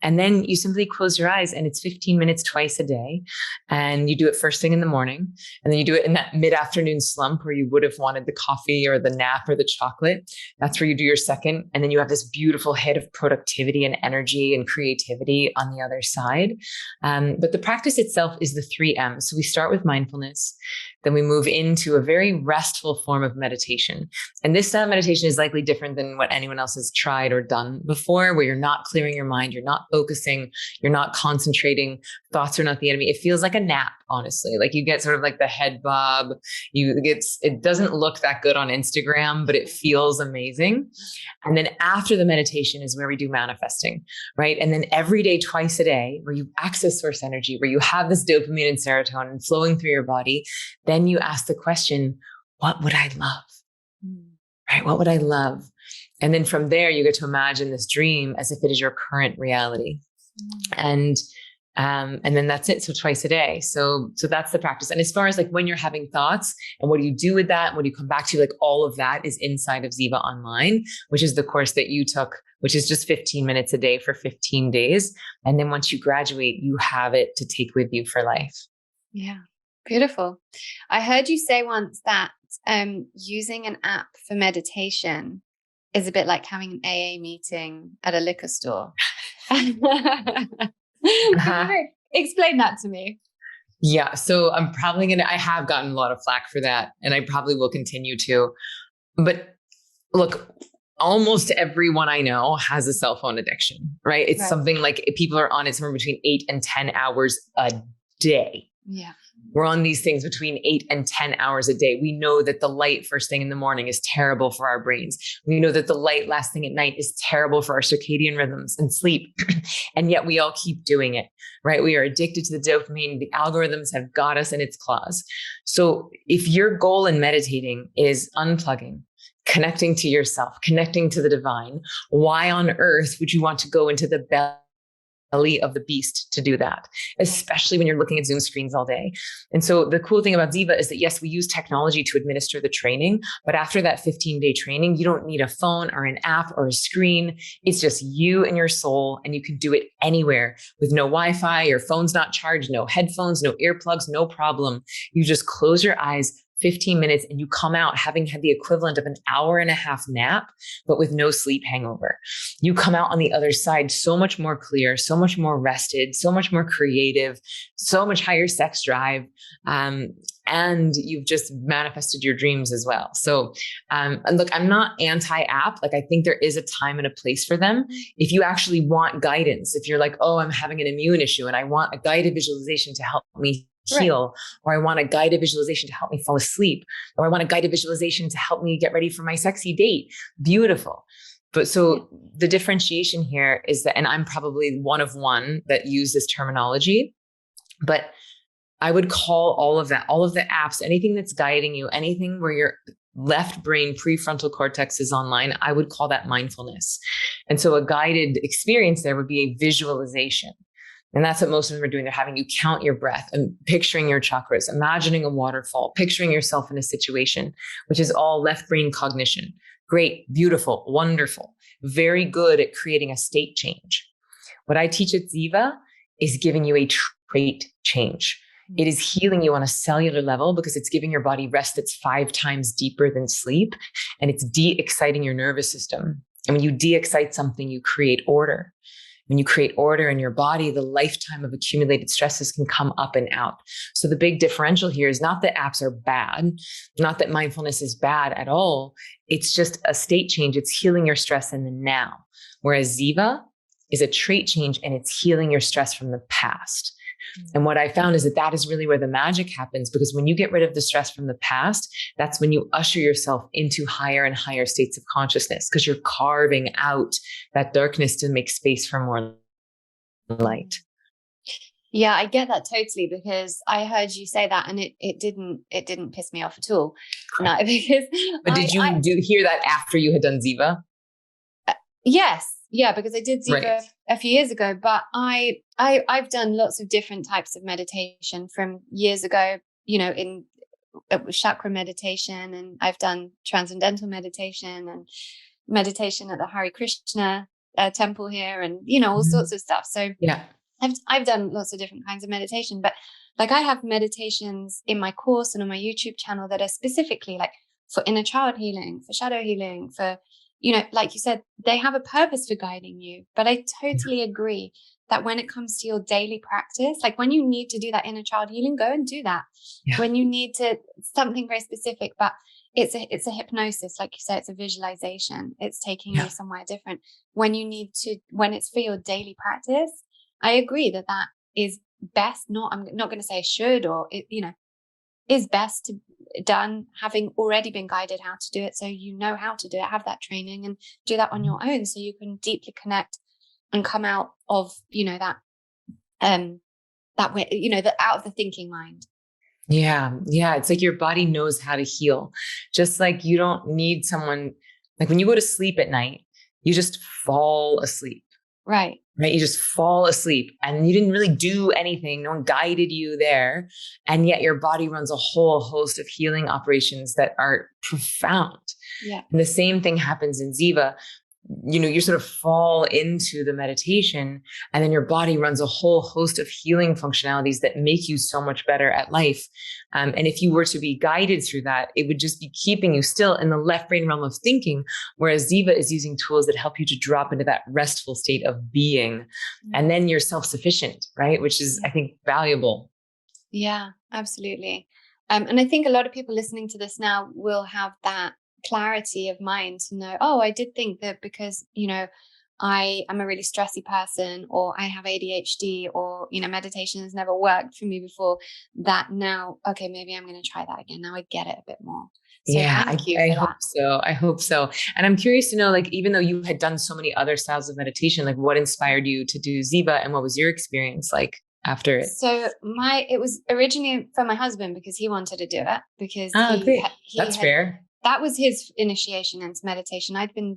And then you simply close your eyes, and it's 15 minutes twice a day. And you do it first thing in the morning. And then you do it in that mid-afternoon slump where you would have wanted the coffee or the nap or the chocolate. That's where you do your second. And then you have this beautiful hit of productivity and energy and creativity on the other side. But the practice itself is the 3 M's. So we start with mindfulness. Then we move into a very restful form of meditation. And this style of meditation is likely different than what anyone else has tried or done before, where you're not clearing your mind, you're not focusing, you're not concentrating. Thoughts are not the enemy. It feels like a nap, honestly. Like, you get sort of like the head bob. It doesn't look that good on Instagram, but it feels amazing. And then after the meditation is where we do manifesting, right? And then every day, twice a day, where you access source energy, where you have this dopamine and serotonin flowing through your body, then you ask the question, what would I love? Right? What would I love? And then from there, you get to imagine this dream as if it is your current reality. And then that's it. So twice a day. So that's the practice. And as far as like when you're having thoughts and what do you do with that? And what do you come back to? Like, all of that is inside of Ziva Online, which is the course that you took, which is just 15 minutes a day for 15 days. And then once you graduate, you have it to take with you for life. Yeah. Beautiful. I heard you say once that using an app for meditation is a bit like having an AA meeting at a liquor store. Can you explain that to me? Yeah. So I have gotten a lot of flack for that, and I probably will continue to. But look, almost everyone I know has a cell phone addiction, right? It's something like people are on it somewhere between 8 and 10 hours a day. Yeah. We're on these things between 8 and 10 hours a day. We know that the light first thing in the morning is terrible for our brains. We know that the light last thing at night is terrible for our circadian rhythms and sleep. And yet we all keep doing it, right? We are addicted to the dopamine. The algorithms have got us in its claws. So if your goal in meditating is unplugging, connecting to yourself, connecting to the divine, why on earth would you want to go into the belly of the beast to do that, especially when you're looking at Zoom screens all day? And so the cool thing about Ziva is that, yes, we use technology to administer the training, but after that 15-day training, you don't need a phone or an app or a screen. It's just you and your soul, and you can do it anywhere with no Wi-Fi, your phone's not charged, no headphones, no earplugs, no problem. You just close your eyes, 15 minutes, and you come out having had the equivalent of an hour and a half nap, but with no sleep hangover. You come out on the other side so much more clear, so much more rested, so much more creative, so much higher sex drive. And you've just manifested your dreams as well. So, and look, I'm not anti-app. Like, I think there is a time and a place for them. If you actually want guidance, if you're like, oh, I'm having an immune issue and I want a guided visualization to help me heal, or I want a guided visualization to help me fall asleep, or I want a guided visualization to help me get ready for my sexy date. Beautiful. But so the differentiation here is that, and I'm probably one of one that use this terminology, but I would call all of that, all of the apps, anything that's guiding you, anything where your left brain prefrontal cortex is online, I would call that mindfulness. And so a guided experience there would be a visualization. And that's what most of them are doing. They're having you count your breath and picturing your chakras, imagining a waterfall, picturing yourself in a situation, which is all left brain cognition. Great, beautiful, wonderful, very good at creating a state change. What I teach at Ziva is giving you a trait change. It is healing you on a cellular level because it's giving your body rest that's 5 times deeper than sleep. And it's de-exciting your nervous system. And when you de-excite something, you create order. When you create order in your body, the lifetime of accumulated stresses can come up and out. So the big differential here is not that apps are bad, not that mindfulness is bad at all. It's just a state change. It's healing your stress in the now. Whereas Ziva is a trait change and it's healing your stress from the past. And what I found is that that is really where the magic happens, because when you get rid of the stress from the past, that's when you usher yourself into higher and higher states of consciousness, because you're carving out that darkness to make space for more light. Yeah, I get that totally, because I heard you say that and it didn't piss me off at all. No, because but did you hear that after you had done Ziva? Yes. Yeah, because I did Ziva a few years ago, but I've done lots of different types of meditation from years ago, you know, in chakra meditation, and I've done transcendental meditation and meditation at the Hare Krishna temple here, and, you know, all sorts of stuff. So yeah, I've done lots of different kinds of meditation, but like I have meditations in my course and on my YouTube channel that are specifically like for inner child healing, for shadow healing, for, you know, like you said, they have a purpose for guiding you. But I totally agree that when it comes to your daily practice, like when you need to do that inner child healing, go and do that. Yeah. When you need to, something very specific, but it's a hypnosis, like you said, it's a visualization. It's taking you somewhere different. When you need to, when it's for your daily practice, I agree that that is best. I'm not going to say should, or it, you know, is best to done having already been guided how to do it, so you know how to do it, have that training and do that on your own, so you can deeply connect and come out of, you know, that way, you know, out of the thinking mind. Yeah. It's like your body knows how to heal. Just like you don't need someone, like when you go to sleep at night, you just fall asleep. Right. You just fall asleep and you didn't really do anything. No one guided you there. And yet your body runs a whole host of healing operations that are profound. Yeah. And the same thing happens in Ziva. You know, you sort of fall into the meditation and then your body runs a whole host of healing functionalities that make you so much better at life. And if you were to be guided through that, it would just be keeping you still in the left brain realm of thinking, whereas Ziva is using tools that help you to drop into that restful state of being. And then you're self-sufficient, right? Which is, I think, valuable. Yeah, absolutely. And I think a lot of people listening to this now will have that clarity of mind to know, oh, I did think that because, you know, I am a really stressy person, or I have ADHD, or, you know, meditation has never worked for me before, that now, okay, maybe I'm going to try that again. Now I get it a bit more. So yeah, I hope so. I hope so. And I'm curious to know, like, even though you had done so many other styles of meditation, like what inspired you to do Ziva, and what was your experience like after it? So it was originally for my husband, because he wanted to do it, because that's fair. That was his initiation into meditation. I'd been,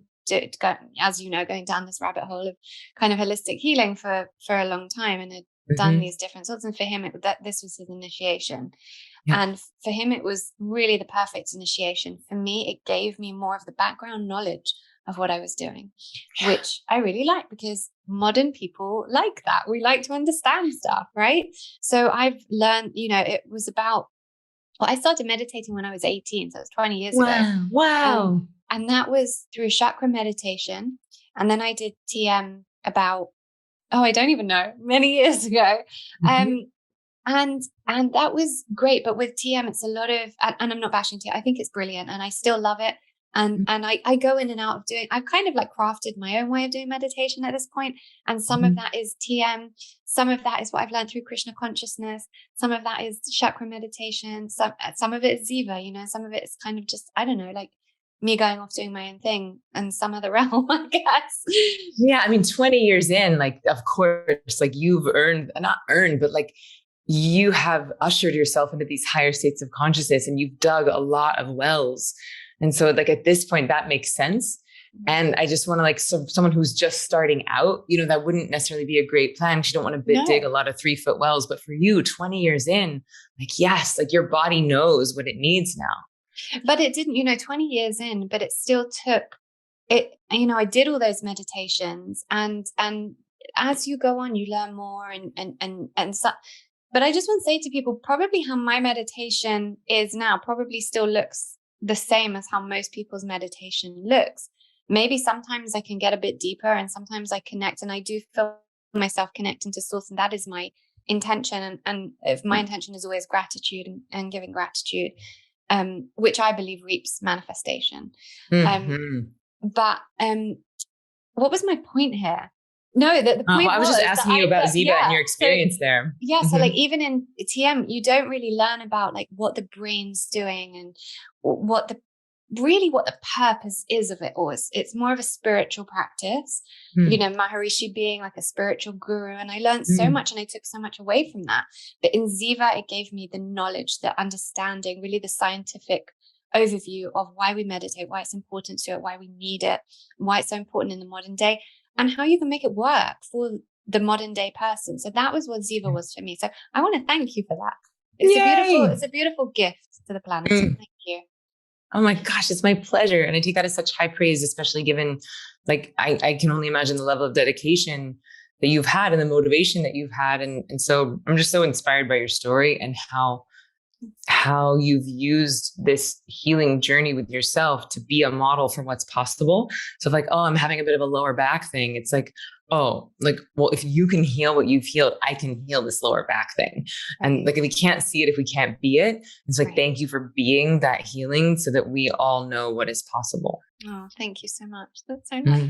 as you know, going down this rabbit hole of kind of holistic healing for a long time, and had done these different sorts. And for him, this was his initiation. Yeah. And for him, it was really the perfect initiation. For me, it gave me more of the background knowledge of what I was doing, which I really like, because modern people like that. We like to understand stuff, right? So I've learned, you know, it was about Well, I started meditating when I was 18, so it was 20 years ago. Wow. And that was through chakra meditation. And then I did TM about, I don't even know, many years ago. And that was great. But with TM, it's a lot of, and I'm not bashing TM. I think it's brilliant and I still love it. And I go in and out of doing, I've kind of like crafted my own way of doing meditation at this point. And some of that is TM. Some of that is what I've learned through Krishna consciousness. Some of that is chakra meditation. Some of it is Ziva, some of it is kind of just, I don't know, like me going off doing my own thing and some other realm, I guess. Yeah. I mean, 20 years in, like, of course, like you've not earned, but like you have ushered yourself into these higher states of consciousness and you've dug a lot of wells. And so like at this point, that makes sense. And I just want to like, someone who's just starting out, that wouldn't necessarily be a great plan because you don't want to dig a lot of 3-foot wells. But for you, 20 years in, like, yes, like your body knows what it needs now. But it didn't, 20 years in, but it still took it. I did all those meditations and as you go on, you learn more and so. But I just want to say to people, probably how my meditation is now probably still looks the same as how most people's meditation looks. Maybe sometimes I can get a bit deeper and sometimes I connect and I do feel myself connecting to source. And that is my intention. And if my intention is always gratitude and giving gratitude, which I believe reaps manifestation. But what was my point here? No, the point I was just asking you about Ziva and your experience there. Yeah. So like even in TM, you don't really learn about like what the brain's doing and what the purpose is of it all. It's more of a spiritual practice, Maharishi being like a spiritual guru. And I learned so much and I took so much away from that. But in Ziva, it gave me the knowledge, the understanding, really the scientific overview of why we meditate, why it's important to it, why we need it, why it's so important in the modern day, and how you can make it work for the modern day person. So that was what Ziva was for me. So I want to thank you for that. It's a beautiful gift to the planet. So thank you. Oh my gosh, it's my pleasure. And I take that as such high praise, especially given like, I can only imagine the level of dedication that you've had and the motivation that you've had. And so I'm just so inspired by your story and how you've used this healing journey with yourself to be a model for what's possible. So like, I'm having a bit of a lower back thing. It's like, well, if you can heal what you've healed, I can heal this lower back thing. And like, if we can't see it, if we can't be it, it's like, thank you for being that healing so that we all know what is possible. Oh, thank you so much. That's so nice.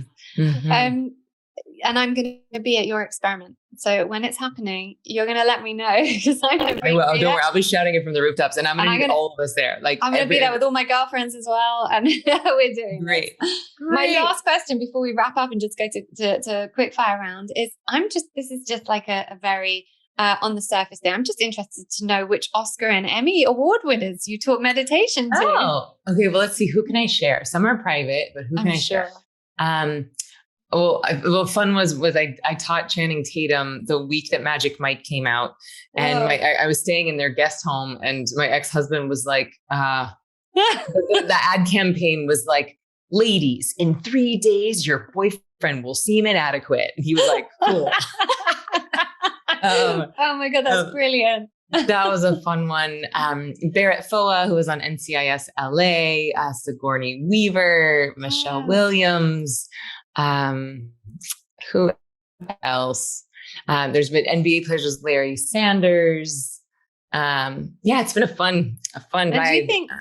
And I'm going to be at your experiment. So when it's happening, you're going to let me know because I'm going to be Don't worry. I'll be shouting it from the rooftops and I'm going to need all of us there. Like I'm going to be there with all my girlfriends as well. And we're doing great. My last question before we wrap up and just go to quick fire round is this is just like a very on the surface thing. I'm just interested to know which Oscar and Emmy award winners you taught meditation to. Oh, okay. Well, let's see. Who can I share? Some are private, but who can I share? Well, fun was I taught Channing Tatum the week that Magic Mike came out, and I was staying in their guest home, and my ex-husband was like, the ad campaign was like, ladies, in 3 days, your boyfriend will seem inadequate. And he was like, cool. Oh my God, that's brilliant. That was a fun one. Barrett Foa, who was on NCIS LA, Sigourney Weaver, Michelle Williams. Who else? There's been NBA players, Larry Sanders. It's been a fun ride. Do you think,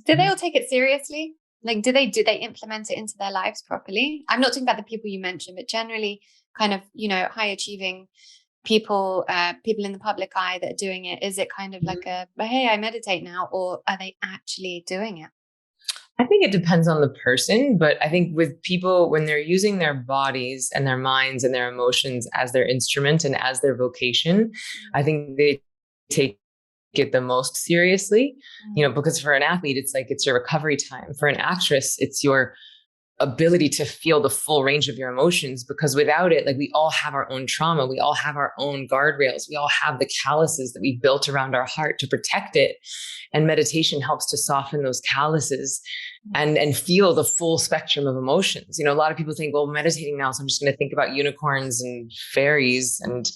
do they all take it seriously? Like, do they implement it into their lives properly? I'm not talking about the people you mentioned, but generally kind of, high achieving people in the public eye that are doing it. Is it kind of like hey, I meditate now, or are they actually doing it? I think it depends on the person, but I think with people, when they're using their bodies and their minds and their emotions as their instrument and as their vocation, I think they take it the most seriously, because for an athlete, it's like, it's your recovery time. For an actress, it's your ability to feel the full range of your emotions, because without it, like, we all have our own trauma. We all have our own guardrails. We all have the calluses that we built around our heart to protect it. And meditation helps to soften those calluses and feel the full spectrum of emotions. A lot of people think, well, meditating now, so I'm just going to think about unicorns and fairies and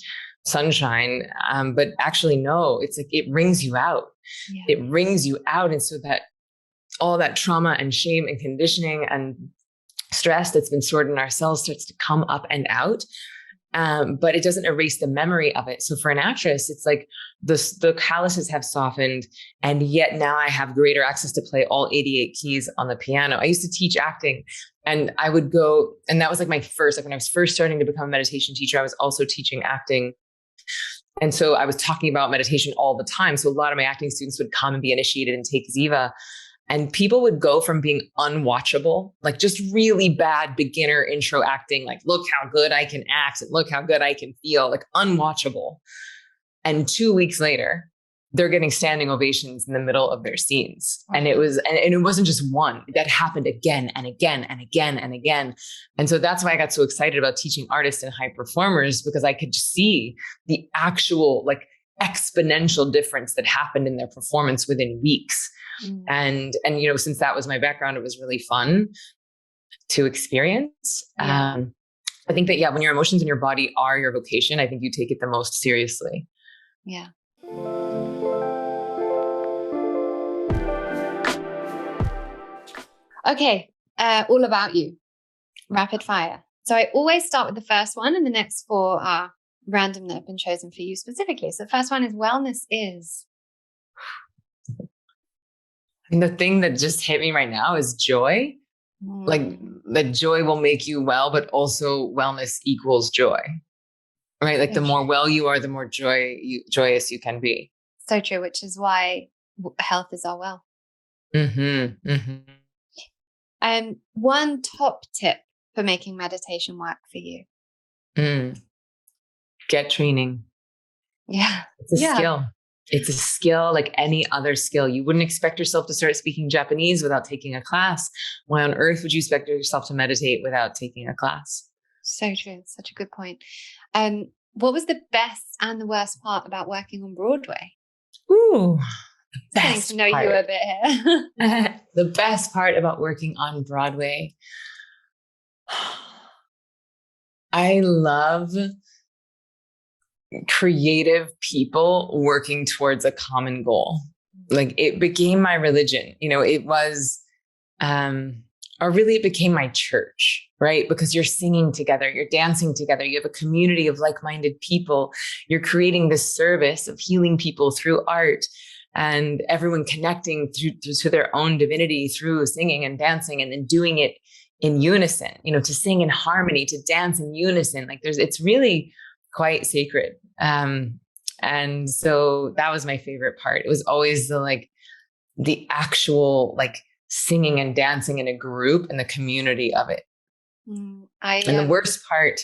sunshine. But actually, no, it's like, it wrings you out. Yeah. It wrings you out. And so that all that trauma and shame and conditioning and stress that's been stored in our cells starts to come up and out. But it doesn't erase the memory of it. So for an actress, it's like the calluses have softened, and yet now I have greater access to play all 88 keys on the piano. I used to teach acting, and I would go, and that was like my first, like when I was first starting to become a meditation teacher, I was also teaching acting. And so I was talking about meditation all the time. So a lot of my acting students would come and be initiated and take Ziva. And people would go from being unwatchable, like just really bad beginner intro acting, like, look how good I can act and look how good I can feel, like unwatchable. And 2 weeks later, they're getting standing ovations in the middle of their scenes. And it was, and it wasn't just one, that happened again and again and again and again. And so that's why I got so excited about teaching artists and high performers, because I could see the actual like exponential difference that happened in their performance within weeks. And, you know, since that was my background, it was really fun to experience. I think that, when your emotions and your body are your vocation, I think you take it the most seriously. Yeah. Okay. All about you. Rapid fire. So I always start with the first one, and the next four are random that have been chosen for you specifically. So the first one is wellness is. And the thing that just hit me right now is joy. Like that joy will make you well, but also wellness equals joy, right? Like the more well you are, the more joyous you can be. So true, which is why health is our wealth. One top tip for making meditation work for you. Get training. Yeah. It's a skill. It's a skill like any other skill. You wouldn't expect yourself to start speaking Japanese without taking a class. Why on earth would you expect yourself to meditate without taking a class? So true. Such a good point. What was the best and the worst part about working on Broadway? Ooh, the best getting to know you a bit here. The best part about working on Broadway. I love creative people working towards a common goal. Like it became my religion, you know, it was, or really it became my church, right? Because you're singing together, you're dancing together, you have a community of like-minded people, you're creating this service of healing people through art and everyone connecting to their own divinity through singing and dancing and then doing it in unison, you know, to sing in harmony, to dance in unison. Like it's really quite sacred. And so that was my favorite part. It was always the actual singing and dancing in a group and the community of it. And the worst part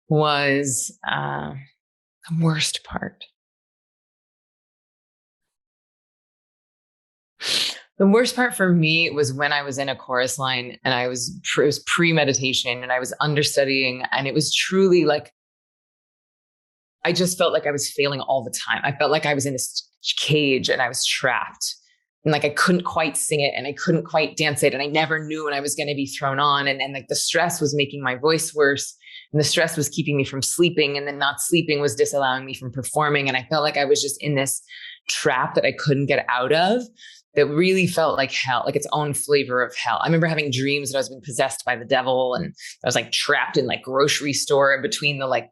was the worst part. The worst part for me was when I was in a chorus line and it was pre-meditation and I was understudying, and it was truly I just felt like I was failing all the time. I felt like I was in this cage and I was trapped and I couldn't quite sing it and I couldn't quite dance it. And I never knew when I was going to be thrown on. And the stress was making my voice worse. And the stress was keeping me from sleeping. And then not sleeping was disallowing me from performing. And I felt like I was just in this trap that I couldn't get out of, that really felt like hell, like its own flavor of hell. I remember having dreams that I was being possessed by the devil. And I was trapped in grocery store in between the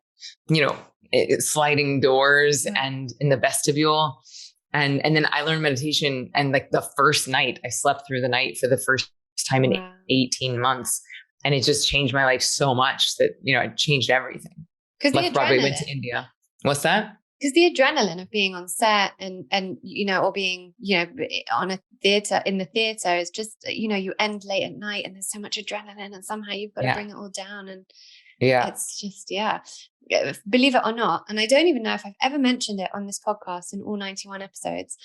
sliding doors and in the vestibule. And then I learned meditation, and the first night I slept through the night for the first time in 18 months. And it just changed my life so much that, it changed everything. Left Broadway, went to India. What's that? Because the adrenaline of being on set and or being, on a theater, in the theater is just, you end late at night and there's so much adrenaline and somehow you've got to bring it all down. And it's just, believe it or not. And I don't even know if I've ever mentioned it on this podcast in all 91 episodes.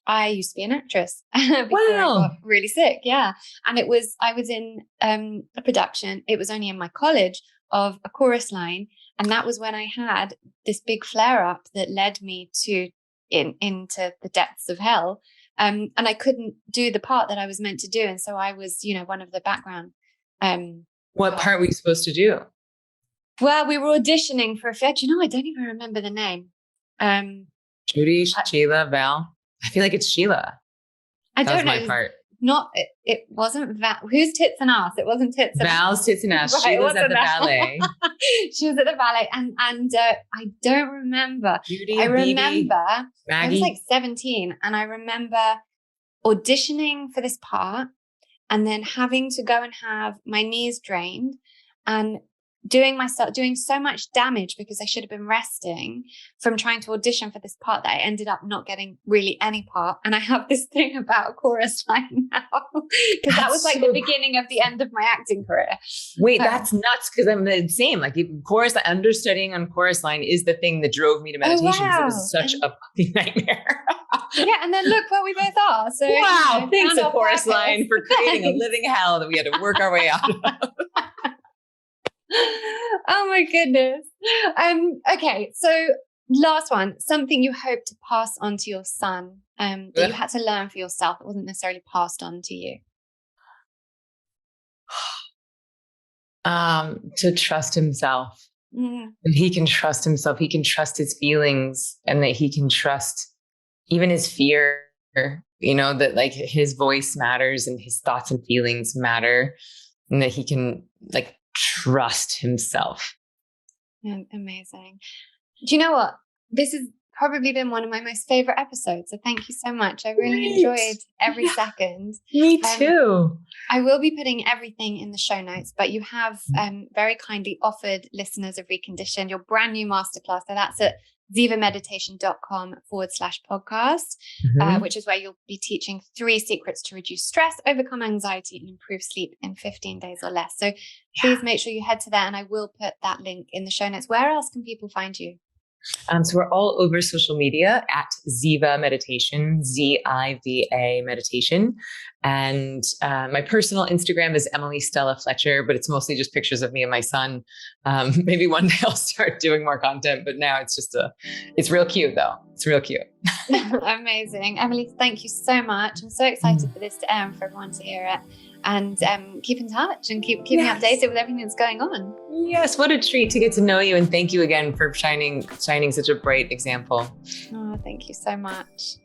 I used to be an actress before I got really sick. Yeah. And I was in a production. It was only in my college of a chorus line. And that was when I had this big flare up that led me into the depths of hell. And I couldn't do the part that I was meant to do. And so I was, one of the background. What part were you supposed to do? Well, we were auditioning for a Fletcher. I don't even remember the name. Judy, Sheila, Val. I feel like it's Sheila. I That don't was know. my part. It wasn't whose tits and ass? It wasn't tits and Val's tits and ass. Right, She it was at wasn't the that. ballet. She was at the ballet, and I don't remember. Judy, I Bibi, remember I Maggie. was like 17, and I remember auditioning for this part, and then having to go and have my knees drained, and doing so much damage because I should have been resting from trying to audition for this part that I ended up not getting really any part. And I have this thing about a chorus line now because that was like the beginning of the end of my acting career. Wait, that's nuts because I'm the same. Like understudying on chorus line is the thing that drove me to meditation because it was such a fucking nightmare. Yeah, and then look where we both are. So wow, thanks a chorus line for creating a living hell that we had to work our way out of. Oh my goodness. Okay, so last one, something you hope to pass on to your son that you had to learn for yourself that wasn't necessarily passed on to you. To trust himself. Mm. He can trust himself. He can trust his feelings, and that he can trust even his fear, that like his voice matters and his thoughts and feelings matter, and that he can like trust himself. Amazing. Do you know what? This has probably been one of my most favorite episodes. So thank you so much. I really enjoyed every second. Me too. I will be putting everything in the show notes, but you have very kindly offered listeners of Reconditioned your brand new masterclass. So that's at zivameditation.com/podcast, which is where you'll be teaching 3 secrets to reduce stress, overcome anxiety, and improve sleep in 15 days or less. So please make sure you head to there, and I will put that link in the show notes. Where else can people find you? So we're all over social media at Ziva Meditation, Ziva Meditation. And my personal Instagram is Emily Stella Fletcher, but it's mostly just pictures of me and my son. Maybe one day I'll start doing more content, but now it's just it's real cute though. It's real cute. Amazing. Emily, thank you so much. I'm so excited for this to air and for everyone to hear it. And keep in touch and keep me updated with everything that's going on. Yes, what a treat to get to know you. And thank you again for shining such a bright example. Oh, thank you so much.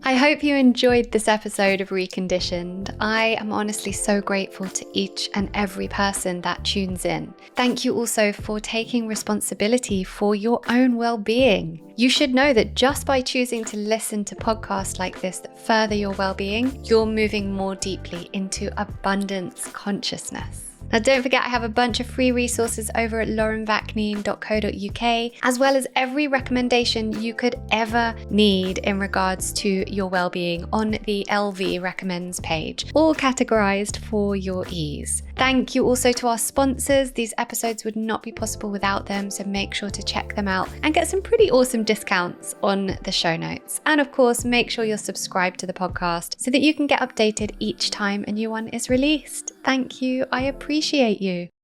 I hope you enjoyed this episode of Reconditioned. I am honestly so grateful to each and every person that tunes in. Thank you also for taking responsibility for your own well-being. You should know that just by choosing to listen to podcasts like this that further your well-being, you're moving more deeply into abundance consciousness. Now, don't forget, I have a bunch of free resources over at laurenvakneen.co.uk, as well as every recommendation you could ever need in regards to your well-being on the LV Recommends page, all categorized for your ease. Thank you also to our sponsors. These episodes would not be possible without them, so make sure to check them out and get some pretty awesome discounts on the show notes. And of course, make sure you're subscribed to the podcast so that you can get updated each time a new one is released. Thank you. I appreciate you.